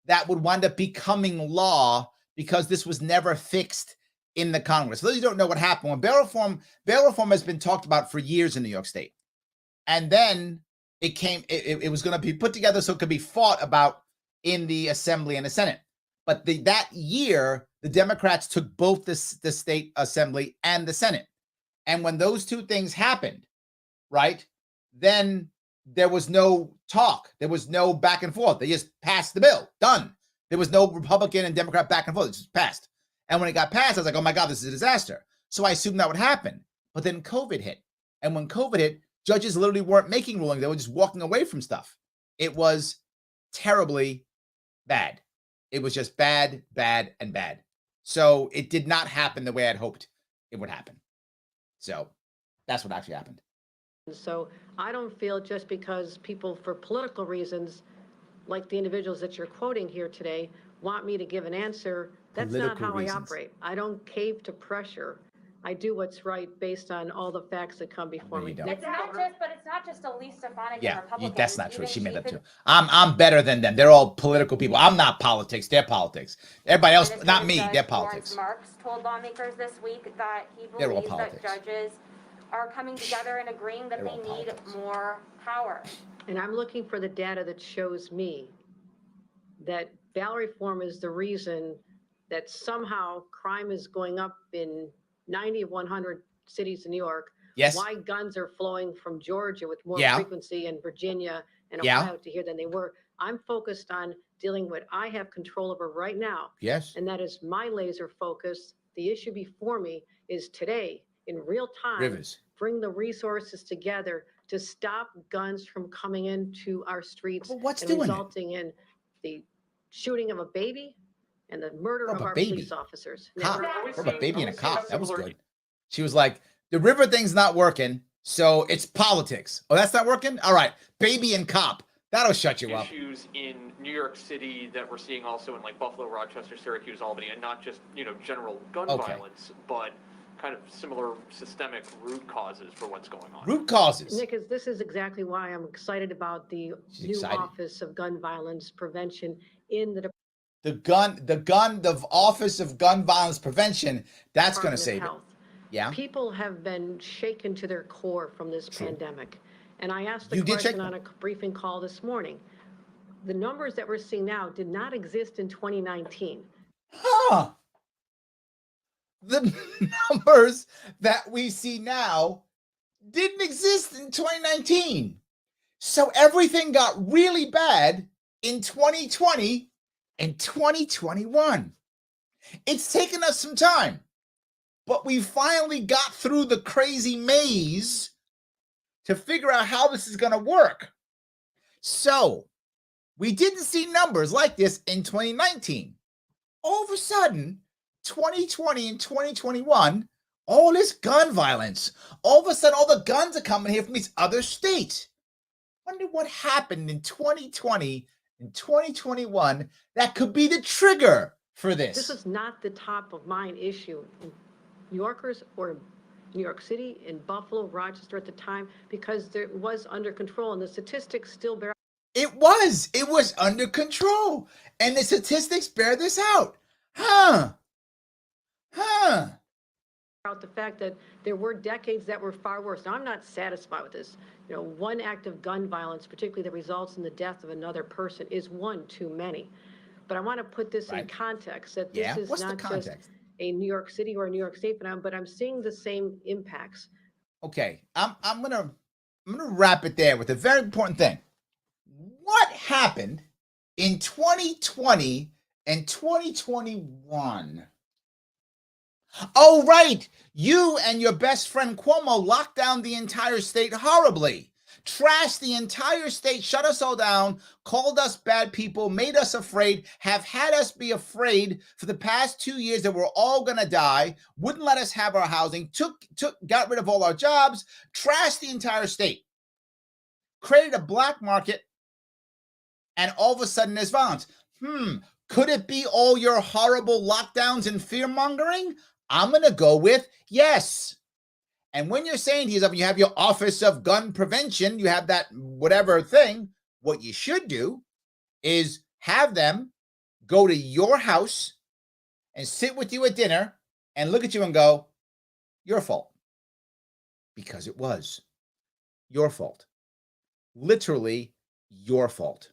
that would wind up becoming law because this was never fixed in the Congress. For those who don't know what happened, when bail reform has been talked about for years in New York State. And then it was going to be put together so it could be fought about in the Assembly and the Senate. But that year, the Democrats took both the state Assembly and the Senate. And when those two things happened, right, then there was no talk. There was no back and forth. They just passed the bill. Done. There was no Republican and Democrat back and forth. It just passed. And when it got passed, I was like, oh my God, this is a disaster. So I assumed that would happen. But then COVID hit. And when COVID hit, judges literally weren't making rulings. They were just walking away from stuff. It was terribly bad. It was just bad, bad, and bad. So it did not happen the way I'd hoped it would happen. So that's what actually happened. So I don't feel just because people, for political reasons, like the individuals that you're quoting here today, want me to give an answer. That's not how I operate. I don't cave to pressure. I do what's right based on all the facts that come before me. It's not just Elise Stefanik. Yeah, that's not true. She made that too. I'm better than them. They're all political people. I'm not politics. They're politics. Everybody else, not me. They're politics. Marks told lawmakers this week that he believes that judges are coming together and agreeing that they need more power. And I'm looking for the data that shows me that bail reform is the reason that somehow crime is going up in 90 of 100 cities in New York, Yes. why guns are flowing from Georgia with more frequency and Virginia and Ohio to here than they were. I'm focused on dealing with what I have control over right now. Yes. And that is my laser focus. The issue before me is today, in real time, Rivers. Bring the resources together to stop guns from coming into our streets and resulting in the shooting of a baby and the murder of our police officers. Cop. From a baby and a cop. That was good. She was like, the river thing's not working, so it's politics. Oh, that's not working? All right. Baby and cop. That'll shut you up. Issues in New York City that we're seeing also in like Buffalo, Rochester, Syracuse, Albany, and not just, general gun violence, but kind of similar systemic root causes for what's going on. Root causes. Nick, this is exactly why I'm excited about the new Office of Gun Violence Prevention in the Office of Gun Violence Prevention. That's going to save it. Yeah. People have been shaken to their core from this pandemic. And I asked the question on a briefing call this morning. The numbers that we're seeing now did not exist in 2019. Huh. The numbers that we see now didn't exist in 2019. So everything got really bad in 2020 and 2021. It's taken us some time, but we finally got through the crazy maze to figure out how this is going to work. So we didn't see numbers like this in 2019. All of a sudden, 2020 and 2021, all this gun violence. All of a sudden, all the guns are coming here from these other states. Wonder what happened in 2020 and 2021 that could be the trigger for this. This is not the top of mind issue in New Yorkers or New York City, in Buffalo, Rochester at the time, because it was under control and the statistics still bear. It was under control. And the statistics bear this out. Out the fact that there were decades that were far worse. Now, I'm not satisfied with this. One act of gun violence, particularly that results in the death of another person, is one too many. But I want to put this in context, that this is not just a New York City or a New York State, but I'm seeing the same impacts. Okay, I'm gonna wrap it there with a very important thing. What happened in 2020 and 2021? Oh, right. You and your best friend Cuomo locked down the entire state horribly. Trashed the entire state, shut us all down, called us bad people, made us afraid, have had us be afraid for the past 2 years that we're all going to die, wouldn't let us have our housing, got rid of all our jobs, trashed the entire state, created a black market, and all of a sudden there's violence. Could it be all your horrible lockdowns and fear-mongering? I'm going to go with yes. And when you're saying to yourself, you have your Office of Gun Prevention, you have that whatever thing, what you should do is have them go to your house and sit with you at dinner and look at you and go, your fault. Because it was your fault. Literally your fault.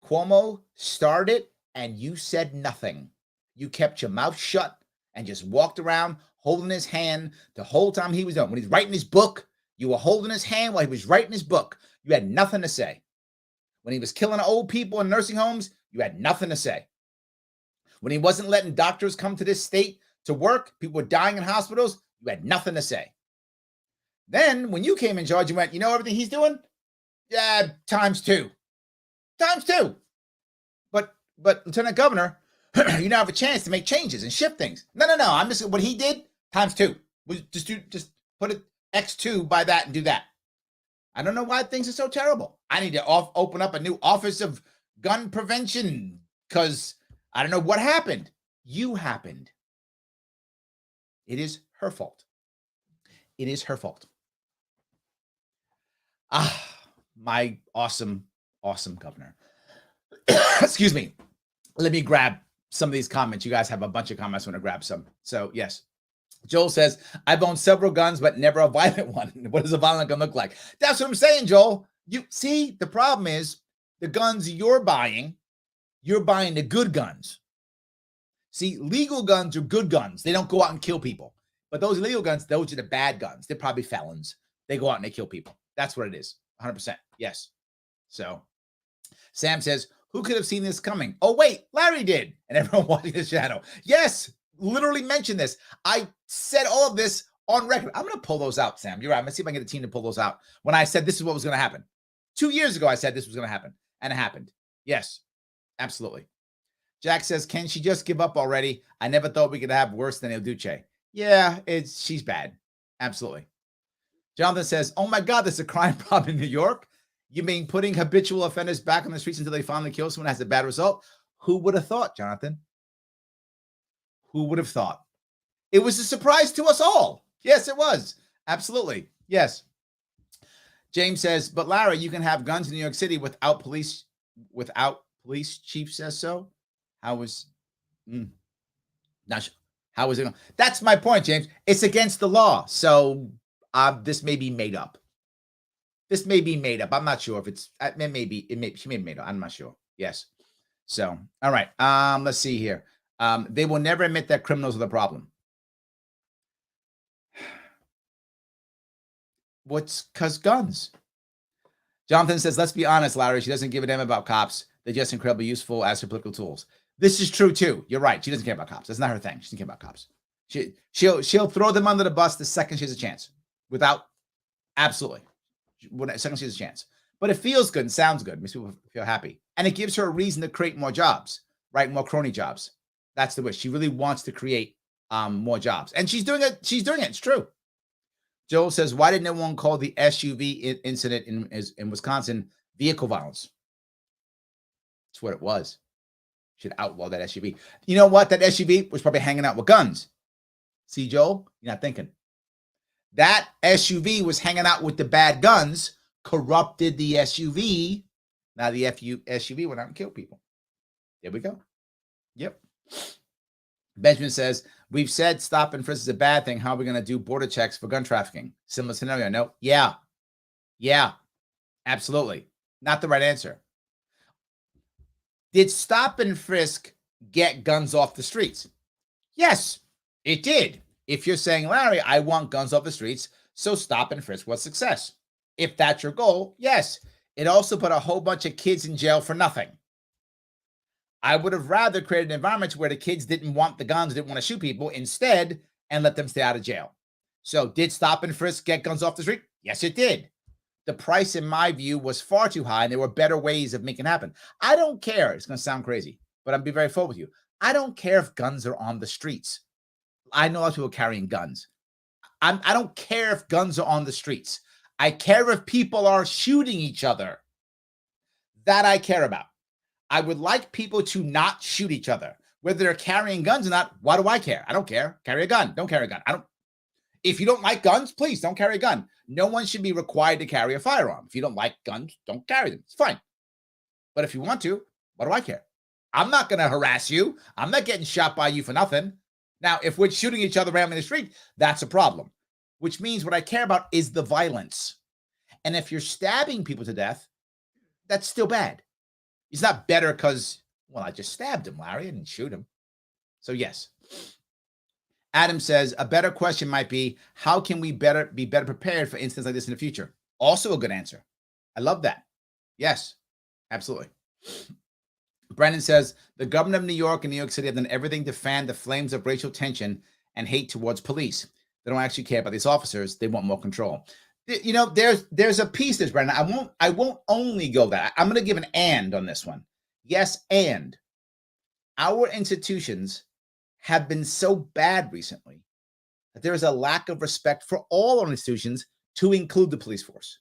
Cuomo started and you said nothing. You kept your mouth shut and just walked around holding his hand the whole time he was doing. When he's writing his book, you were holding his hand while he was writing his book. You had nothing to say. When he was killing old people in nursing homes, you had nothing to say. When he wasn't letting doctors come to this state to work, people were dying in hospitals, you had nothing to say. Then when you came in charge, you went, everything he's doing? Yeah, times two. Times two. But Lieutenant Governor, you now have a chance to make changes and shift things. No. I'm just what he did times two. Just put it X2 by that and do that. I don't know why things are so terrible. I need to open up a new Office of Gun Prevention because I don't know what happened. You happened. It is her fault. It is her fault. My awesome governor. Excuse me. Let me grab some of these comments. You guys have a bunch of comments. I want to grab some. So, yes. Joel says, I've owned several guns, but never a violent one. What does a violent gun look like? That's what I'm saying, Joel. You see, the problem is the guns you're buying the good guns. See, legal guns are good guns. They don't go out and kill people. But those illegal guns, those are the bad guns. They're probably felons. They go out and they kill people. That's what it is. 100%. Yes. So Sam says, who could have seen this coming? Oh, wait, Larry did. And everyone watching this channel. Yes, literally mentioned this. I said all of this on record. I'm going to pull those out, Sam. You're right. I'm going to see if I can get the team to pull those out. When I said this is what was going to happen. 2 years ago, I said this was going to happen. And it happened. Yes, absolutely. Jack says, can she just give up already? I never thought we could have worse than El Duce. Yeah, she's bad. Absolutely. Jonathan says, oh my God, there's a crime problem in New York. You mean putting habitual offenders back on the streets until they finally kill someone has a bad result? Who would have thought, Jonathan? Who would have thought? It was a surprise to us all. Yes, it was. Absolutely. Yes. James says, but Larry, you can have guns in New York City without police chief says so. How is not sure. How is it? That's my point, James. It's against the law. So this may be made up. This may be made up. I'm not sure if it's, she may be made up. I'm not sure. Yes. So, all right. Let's see here. They will never admit that criminals are the problem. Because guns. Jonathan says, let's be honest, Larry. She doesn't give a damn about cops. They're just incredibly useful as her political tools. This is true, too. You're right. She doesn't care about cops. That's not her thing. She doesn't care about cops. She'll throw them under the bus the second she has a chance. Absolutely. Second she has a chance. But it feels good and sounds good. It makes people feel happy. And it gives her a reason to create more jobs, right? More crony jobs. That's the wish. She really wants to create more jobs. And she's doing it. She's doing it. It's true. Joel says, why did no one call the SUV incident in Wisconsin vehicle violence? That's what it was. Should outlaw that SUV. You know what? That SUV was probably hanging out with guns. See, Joel? You're not thinking. That SUV was hanging out with the bad guns, corrupted the SUV. Now the SUV went out and killed people. There we go. Yep. Benjamin says, we've said stop and frisk is a bad thing. How are we going to do border checks for gun trafficking? Similar scenario. No. Yeah. Yeah. Absolutely. Not the right answer. Did stop and frisk get guns off the streets? Yes, it did. If you're saying, Larry, I want guns off the streets, so stop and frisk was success. If that's your goal, yes. It also put a whole bunch of kids in jail for nothing. I would have rather created an environment where the kids didn't want the guns, didn't want to shoot people instead, and let them stay out of jail. So did stop and frisk get guns off the street? Yes, it did. The price, in my view, was far too high, and there were better ways of making it happen. I don't care. It's going to sound crazy, but I'll be very full with you. I don't care if guns are on the streets. I know a lot of people carrying guns. I don't care if guns are on the streets. I care if people are shooting each other. That I care about. I would like people to not shoot each other. Whether they're carrying guns or not, why do I care? I don't care. Carry a gun. Don't carry a gun. If you don't like guns, please don't carry a gun. No one should be required to carry a firearm. If you don't like guns, don't carry them. It's fine. But if you want to, what do I care? I'm not going to harass you. I'm not getting shot by you for nothing. Now, if we're shooting each other around in the street, that's a problem, which means what I care about is the violence. And if you're stabbing people to death, that's still bad. It's not better because, well, I just stabbed him, Larry. I didn't shoot him. So, yes. Adam says, a better question might be, how can we be better prepared for incidents like this in the future? Also a good answer. I love that. Yes, absolutely. Brandon says, the governor of New York and New York City have done everything to fan the flames of racial tension and hate towards police. They don't actually care about these officers. They want more control. You know, there's a piece to this, Brandon. I won't only go that. I'm going to give an and on this one. Yes, and our institutions have been so bad recently that there is a lack of respect for all our institutions, to include the police force.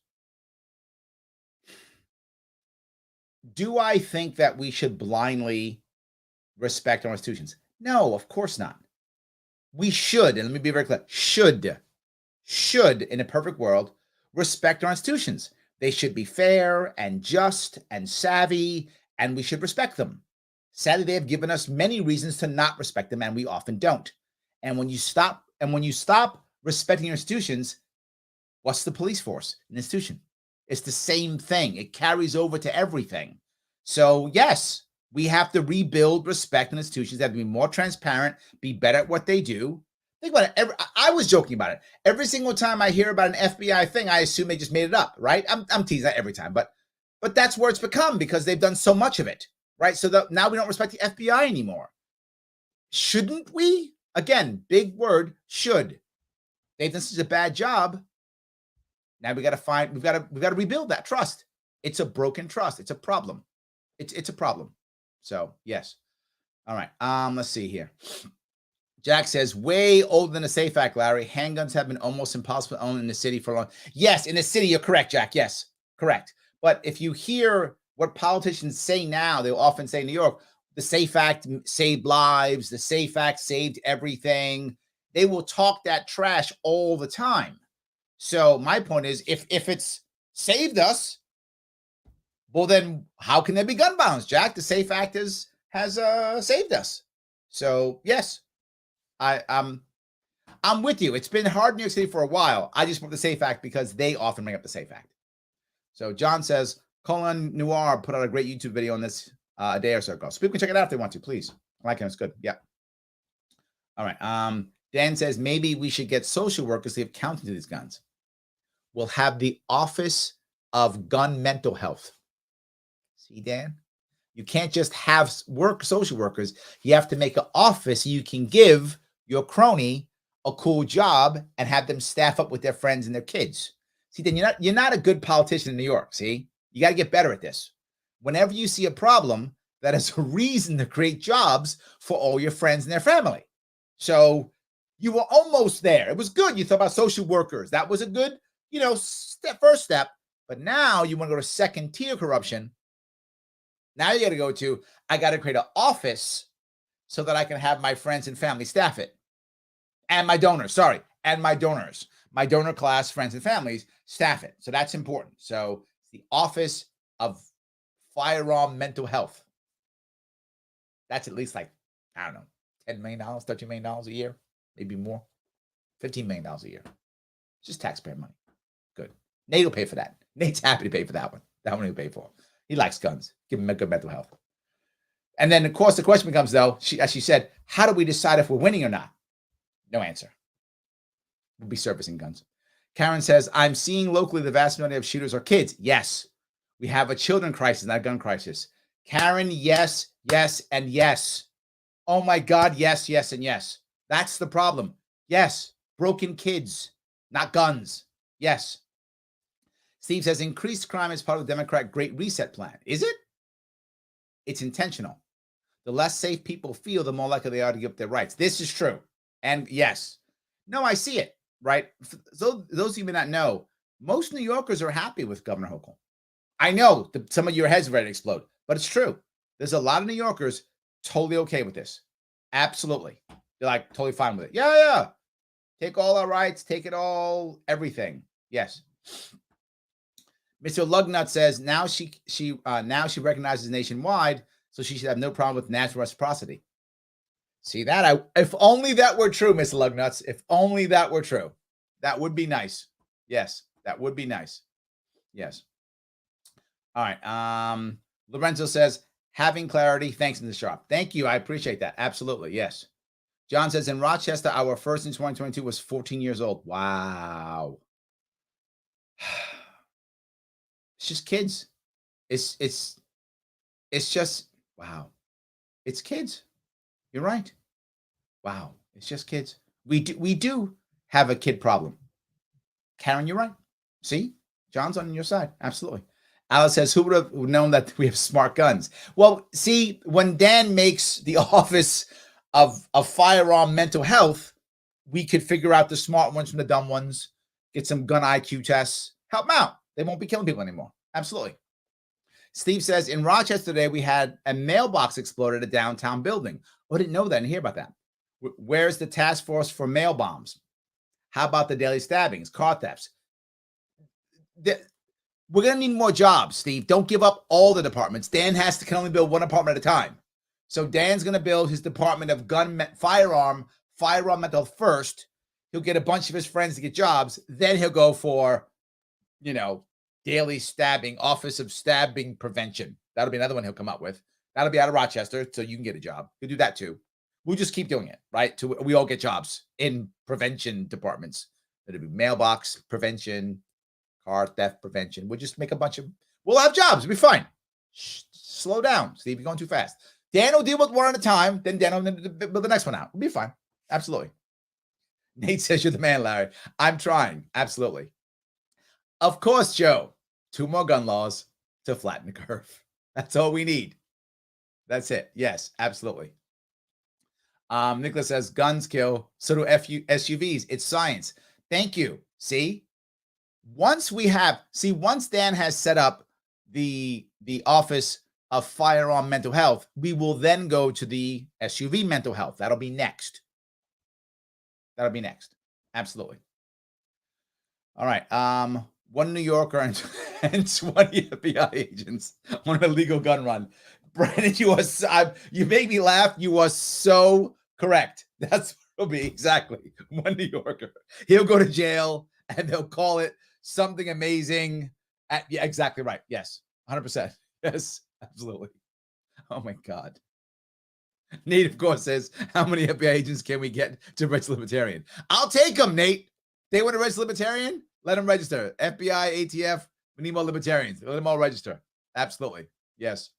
Do I think that we should blindly respect our institutions? No, of course not. We should, and let me be very clear, should, in a perfect world, respect our institutions. They should be fair and just and savvy, and we should respect them. Sadly, they have given us many reasons to not respect them, and we often don't. And when you stop respecting your institutions, what's the police force? An institution. It's the same thing. It carries over to everything. So yes, we have to rebuild respect in institutions. They have to be more transparent, be better at what they do. Think about it. I was joking about it. Every single time I hear about an FBI thing, I assume they just made it up, right? I'm teasing that every time, but that's where it's become because they've done so much of it, right? So that now we don't respect the FBI anymore. Shouldn't we? Again, big word, should. They've done such a bad job. Now we've got to rebuild that trust. It's a broken trust. It's a problem. It's a problem. So yes. All right. Let's see here. Jack says, way older than the SAFE Act, Larry. Handguns have been almost impossible to own in the city for long. Yes, in the city, you're correct, Jack. Yes, correct. But if you hear what politicians say now, they'll often say in New York, the SAFE Act saved lives. The SAFE Act saved everything. They will talk that trash all the time. So my point is, if it's saved us, well, then how can there be gun violence, Jack? The SAFE Act has saved us. So yes, I'm with you. It's been hard in New York City for a while. I just want the SAFE Act because they often bring up the SAFE Act. So John says, Colin Noir put out a great YouTube video on this a day or so ago. So people can check it out if they want to, please. I like it. It's good. Yeah. All right. Dan says, maybe we should get social workers to give counseling to these guns. We'll have the Office of Gun Mental Health. See, Dan? You can't just have social workers. You have to make an office so you can give your crony a cool job and have them staff up with their friends and their kids. See, then you're not a good politician in New York. See, you got to get better at this. Whenever you see a problem, that is a reason to create jobs for all your friends and their family. So you were almost there. It was good. You thought about social workers. That was a good, first step. But now you want to go to second tier corruption. Now you got to go to, I got to create an office so that I can have my friends and family staff it. And my donors, my donor class, friends and families staff it. So that's important. So the Office of Firearm Mental Health. That's at least like, I don't know, $10 million, $13 million a year, maybe more, $15 million a year. It's just taxpayer money. Good. Nate will pay for that. Nate's happy to pay for that one. That one he'll pay for. He likes guns. Give him a good mental health. And then, of course, the question becomes, though, as she said, how do we decide if we're winning or not? No answer. We'll be servicing guns. Karen says, I'm seeing locally the vast majority of shooters are kids. Yes. We have a children crisis, not a gun crisis. Karen, yes, yes, and yes. Oh, my God, yes, yes, and yes. That's the problem. Yes. Broken kids, not guns. Yes. Steve says, increased crime is part of the Democrat Great Reset plan. Is it? It's intentional. The less safe people feel, the more likely they are to give up their rights. This is true. And yes. No, I see it, right? So those of you may not know, most New Yorkers are happy with Governor Hochul. I know some of your heads are ready to explode, but it's true. There's a lot of New Yorkers totally okay with this. Absolutely. They're like totally fine with it. Yeah. Take all our rights, take it all, everything. Yes. Mr. Lugnut says now she recognizes nationwide, so she should have no problem with natural reciprocity. See that? If only that were true, Mr. Lugnuts. If only that were true. That would be nice. Yes, that would be nice. Yes. All right. Lorenzo says, having clarity. Thanks, Mr. Sharpe. Thank you. I appreciate that. Absolutely. Yes. John says, in Rochester, our first in 2022 was 14 years old. Wow. It's just kids. It's just, wow. It's kids. You're right. Wow. It's just kids. We do have a kid problem. Karen, you're right. See? John's on your side. Absolutely. Alice says, who would have known that we have smart guns? Well, see, when Dan makes the Office of Firearm Mental Health, we could figure out the smart ones from the dumb ones, get some gun IQ tests, help them out. They won't be killing people anymore. Absolutely. Steve says, in Rochester today, we had a mailbox explode at a downtown building. Oh, I didn't know that. I didn't hear about that. Where's the task force for mail bombs? How about the daily stabbings, car thefts? We're going to need more jobs, Steve. Don't give up all the departments. Dan can only build one department at a time. So Dan's going to build his department of firearm mental health first. He'll get a bunch of his friends to get jobs. Then he'll go for, daily stabbing, Office of Stabbing Prevention. That'll be another one he'll come up with. That'll be out of Rochester, so you can get a job. He'll do that too. We'll just keep doing it, right? We all get jobs in prevention departments. It'll be mailbox prevention, car theft prevention. We'll just make we'll have jobs. It'll be fine. Slow down, Steve. You're going too fast. Dan will deal with one at a time. Then Dan will build the next one out. We'll be fine. Absolutely. Nate says you're the man, Larry. I'm trying. Absolutely. Of course, Joe. 2 more gun laws to flatten the curve. That's all we need. That's it. Yes, absolutely. Nicholas says guns kill, so do SUVs. It's science. Thank you. See, once Dan has set up the Office of Firearm Mental Health, we will then go to the SUV mental health. That'll be next. Absolutely. All right. 1 New Yorker and 20 FBI agents on an illegal gun run. Brandon, you made me laugh. You are so correct. That's what it'll be. Exactly. 1 New Yorker. He'll go to jail and they'll call it something amazing. Yeah, exactly right. Yes. 100%. Yes, absolutely. Oh my God. Nate, of course, says, how many FBI agents can we get to register libertarian? I'll take them, Nate. They want to register libertarian? Let them register. FBI, ATF, we need more libertarians. Let them all register. Absolutely. Yes.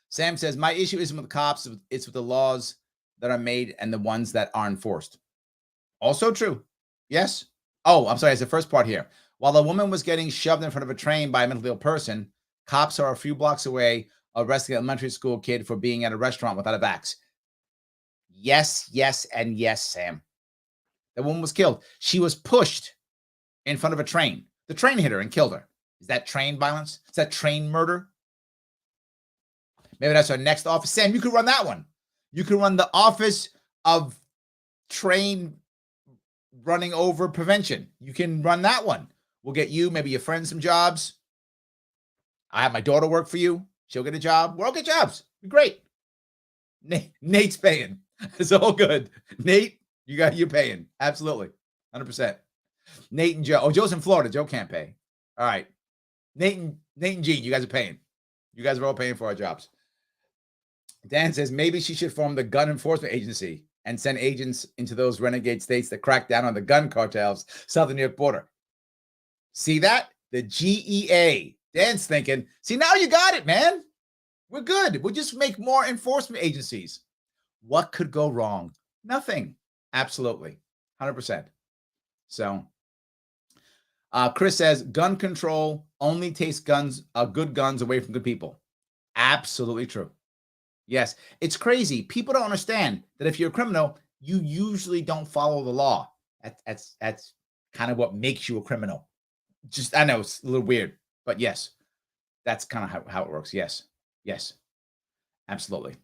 Sam says, my issue isn't with the cops. It's with the laws that are made and the ones that are enforced. Also true. Yes. Oh, I'm sorry. It's the first part here. While a woman was getting shoved in front of a train by a mentally ill person, cops are a few blocks away arresting an elementary school kid for being at a restaurant without a vax. Yes, yes, and yes, Sam. The woman was killed. She was pushed in front of a train. The train hit her and killed her. Is that train violence? Is that train murder? Maybe that's our next office. Sam, you could run that one. You could run the Office of Train Running Over Prevention. You can run that one. We'll get you, maybe your friends, some jobs. I have my daughter work for you. She'll get a job. We'll all get jobs. Great. Nate's paying. It's all good. Nate, you're paying. Absolutely. 100%. Nate and Joe. Oh, Joe's in Florida. Joe can't pay. All right. Nate and Gene, you guys are paying. You guys are all paying for our jobs. Dan says maybe she should form the gun enforcement agency and send agents into those renegade states that crack down on the gun cartels south of the New York border. See that? The GEA. Dan's thinking, see, now you got it, man. We're good. We'll just make more enforcement agencies. What could go wrong? Nothing. Absolutely. 100%. So, Chris says, gun control only takes good guns away from good people. Absolutely true. Yes. It's crazy. People don't understand that if you're a criminal, you usually don't follow the law. That's kind of what makes you a criminal. I know it's a little weird. But yes, that's kind of how it works. Yes. Yes. Absolutely.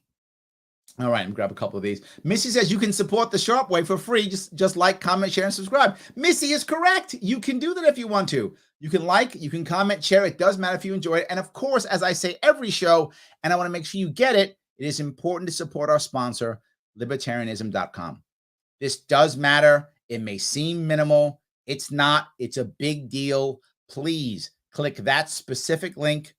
All right. Let me grab a couple of these. Missy says you can support the Sharpe way for free. Just like, comment, share, and subscribe. Missy is correct. You can do that if you want to. You can like, you can comment, share. It does matter if you enjoy it. And of course, as I say every show, and I want to make sure you get it, it is important to support our sponsor, libertarianism.com. This does matter. It may seem minimal. It's not. It's a big deal. Please click that specific link,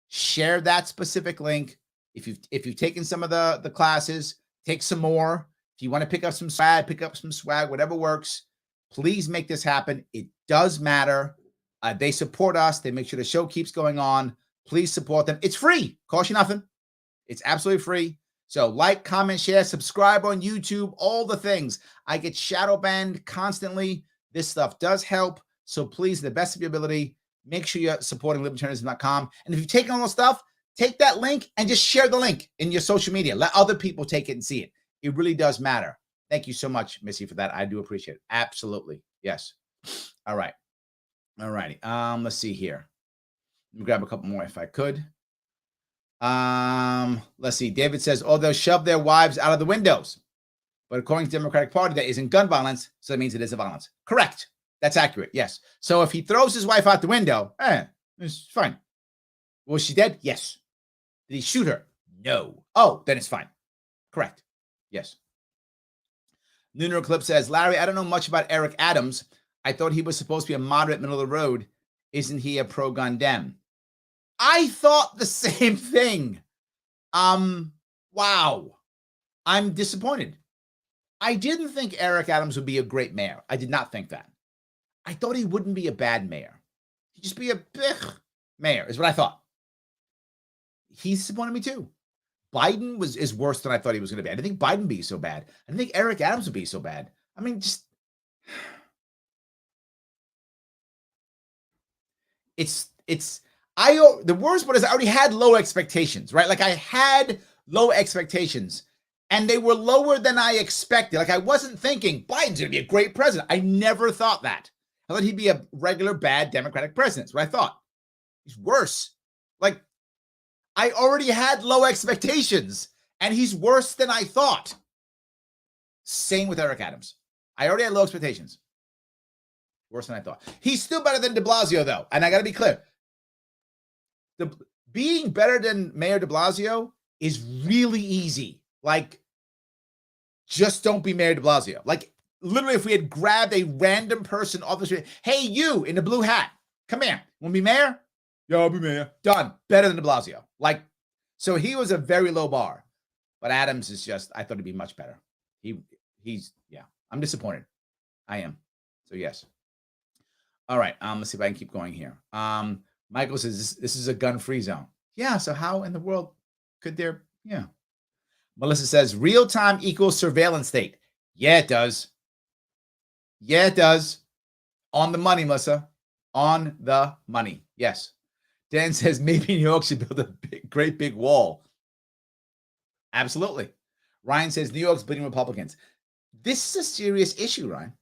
share that specific link. If you've taken some of the classes, take some more. If you want to pick up some swag, whatever works. Please make this happen. It does matter. They support us. They make sure the show keeps going on. Please support them. It's free. Cost you nothing. It's absolutely free. So like, comment, share, subscribe on YouTube, all the things. I get shadow banned constantly. This stuff does help. So please, to the best of your ability, make sure you're supporting libertarianism.com. And if you've taken all the stuff, take that link and just share the link in your social media. Let other people take it and see it. It really does matter. Thank you so much, Missy, for that. I do appreciate it. Absolutely. Yes. All right. All righty. Let's see here. Let me grab a couple more if I could. Let's see. David says, oh, they'll shove their wives out of the windows. But according to the Democratic Party, that isn't gun violence, so that means it is a violence. Correct. That's accurate. Yes. So if he throws his wife out the window, it's fine. Was she dead? Yes. Did he shoot her? No. Oh, then it's fine. Correct. Yes. Lunar Eclipse says, Larry, I don't know much about Eric Adams. I thought he was supposed to be a moderate middle of the road. Isn't he a pro-gun Dem? I thought the same thing. Wow. I'm disappointed. I didn't think Eric Adams would be a great mayor. I did not think that. I thought he wouldn't be a bad mayor. He'd just be a mayor, is what I thought. He disappointed me too. Biden is worse than I thought he was going to be. I didn't think Biden would be so bad. I didn't think Eric Adams would be so bad. I mean, just the worst part is I already had low expectations, right? Like I had low expectations and they were lower than I expected. Like I wasn't thinking Biden's going to be a great president. I never thought that. I thought he'd be a regular bad Democratic president. That's what I thought. He's worse. Like I already had low expectations and he's worse than I thought. Same with Eric Adams. I already had low expectations. Worse than I thought. He's still better than de Blasio, though. And I got to be clear. Being better than Mayor de Blasio is really easy. Like, just don't be Mayor de Blasio. Like, literally, if we had grabbed a random person off the street, hey, you in the blue hat, come here. Want to be mayor? Yeah, I'll be mayor. Done. Better than de Blasio. Like, so he was a very low bar. But Adams is just, I thought he'd be much better. He's, yeah, I'm disappointed. I am. So, yes. All right, let's see if I can keep going here. Michael says, this is a gun-free zone. Yeah, so how in the world could there, yeah. Melissa says, real-time equals surveillance state. Yeah, it does. Yeah, it does. On the money, Melissa. On the money, yes. Dan says, maybe New York should build a great big wall. Absolutely. Ryan says, New York's bleeding Republicans. This is a serious issue, Ryan.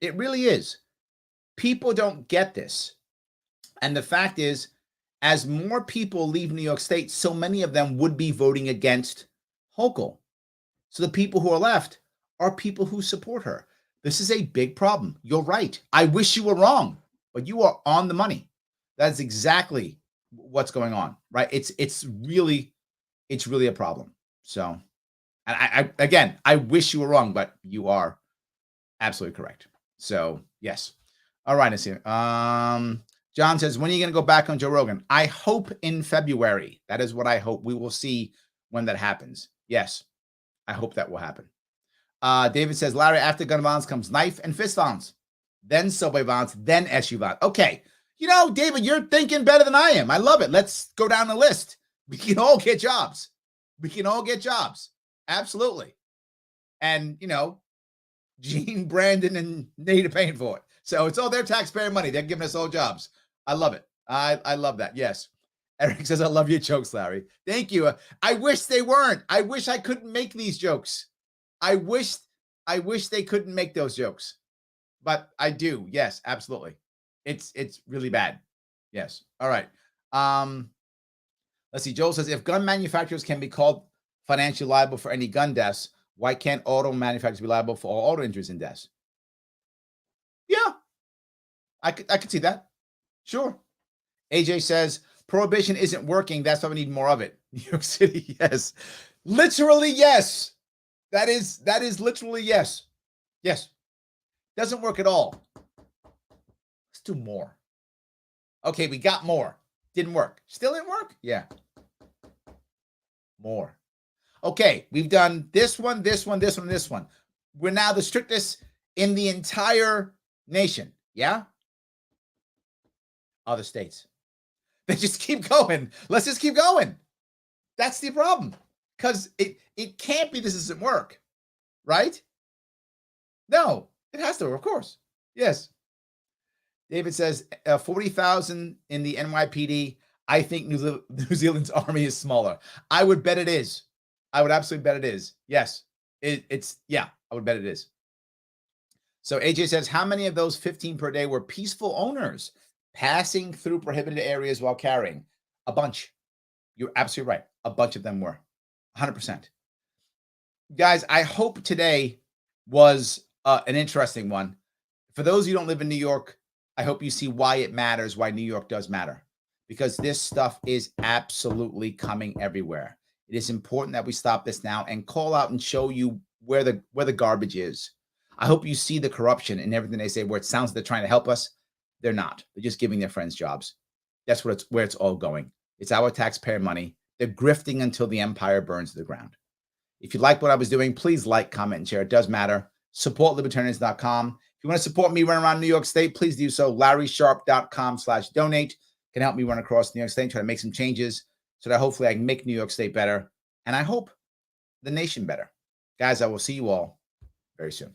It really is. People don't get this. And the fact is, as more people leave New York State, so many of them would be voting against Hochul. So the people who are left are people who support her. This is a big problem. You're right. I wish you were wrong, but you are on the money. That's exactly what's going on, right? It's really a problem. So, and I wish you were wrong, but you are absolutely correct. So, yes. All right, let's see. John says, when are you going to go back on Joe Rogan? I hope in February. That is what I hope. We will see when that happens. Yes, I hope that will happen. David says, Larry, after gun violence comes knife and fist violence, then subway violence, then SU violence. Okay. You know, David, you're thinking better than I am. I love it. Let's go down the list. We can all get jobs. We can all get jobs. Absolutely. And, you know, Gene, Brandon, and Nate are paying for it. So it's all their taxpayer money. They're giving us all jobs. I love it. I love that. Yes. Eric says, I love your jokes, Larry. Thank you. I wish they weren't. I wish I couldn't make these jokes. I wish they couldn't make those jokes. But I do. Yes, absolutely. It's really bad. Yes. All right. Let's see. Joel says, if gun manufacturers can be called financially liable for any gun deaths, why can't auto manufacturers be liable for all auto injuries and deaths? Yeah. I could see that. Sure. AJ says, prohibition isn't working. That's why we need more of it. New York City, yes. Literally, yes. That is literally yes. Yes. Doesn't work at all. Let's do more. Okay, we got more. Didn't work. Still didn't work? Yeah. More. Okay, we've done this one, this one, this one, this one. We're now the strictest in the entire nation. Yeah? Other states. They just keep going. Let's just keep going. That's the problem. Because it can't be this doesn't work. Right? No, it has to, of course. Yes. David says 40,000 in the NYPD. I think New Zealand's army is smaller. I would bet it is. I would absolutely bet it is. Yes. Yeah, I would bet it is. So AJ says, how many of those 15 per day were peaceful owners passing through prohibited areas while carrying? A bunch. You're absolutely right. A bunch of them were. 100%. Guys, I hope today was an interesting one. For those who don't live in New York, I hope you see why it matters, why New York does matter. Because this stuff is absolutely coming everywhere. It is important that we stop this now and call out and show you where the garbage is. I hope you see the corruption and everything they say where it sounds like they're trying to help us. They're not. They're just giving their friends jobs. That's where it's all going. It's our taxpayer money. They're grifting until the empire burns to the ground. If you like what I was doing, please like, comment, and share. It does matter. SupportLibertarians.com. If you want to support me running around New York State, please do so. LarrySharpe.com/donate can help me run across New York State, try to make some changes so that hopefully I can make New York State better. And I hope the nation better. Guys, I will see you all very soon.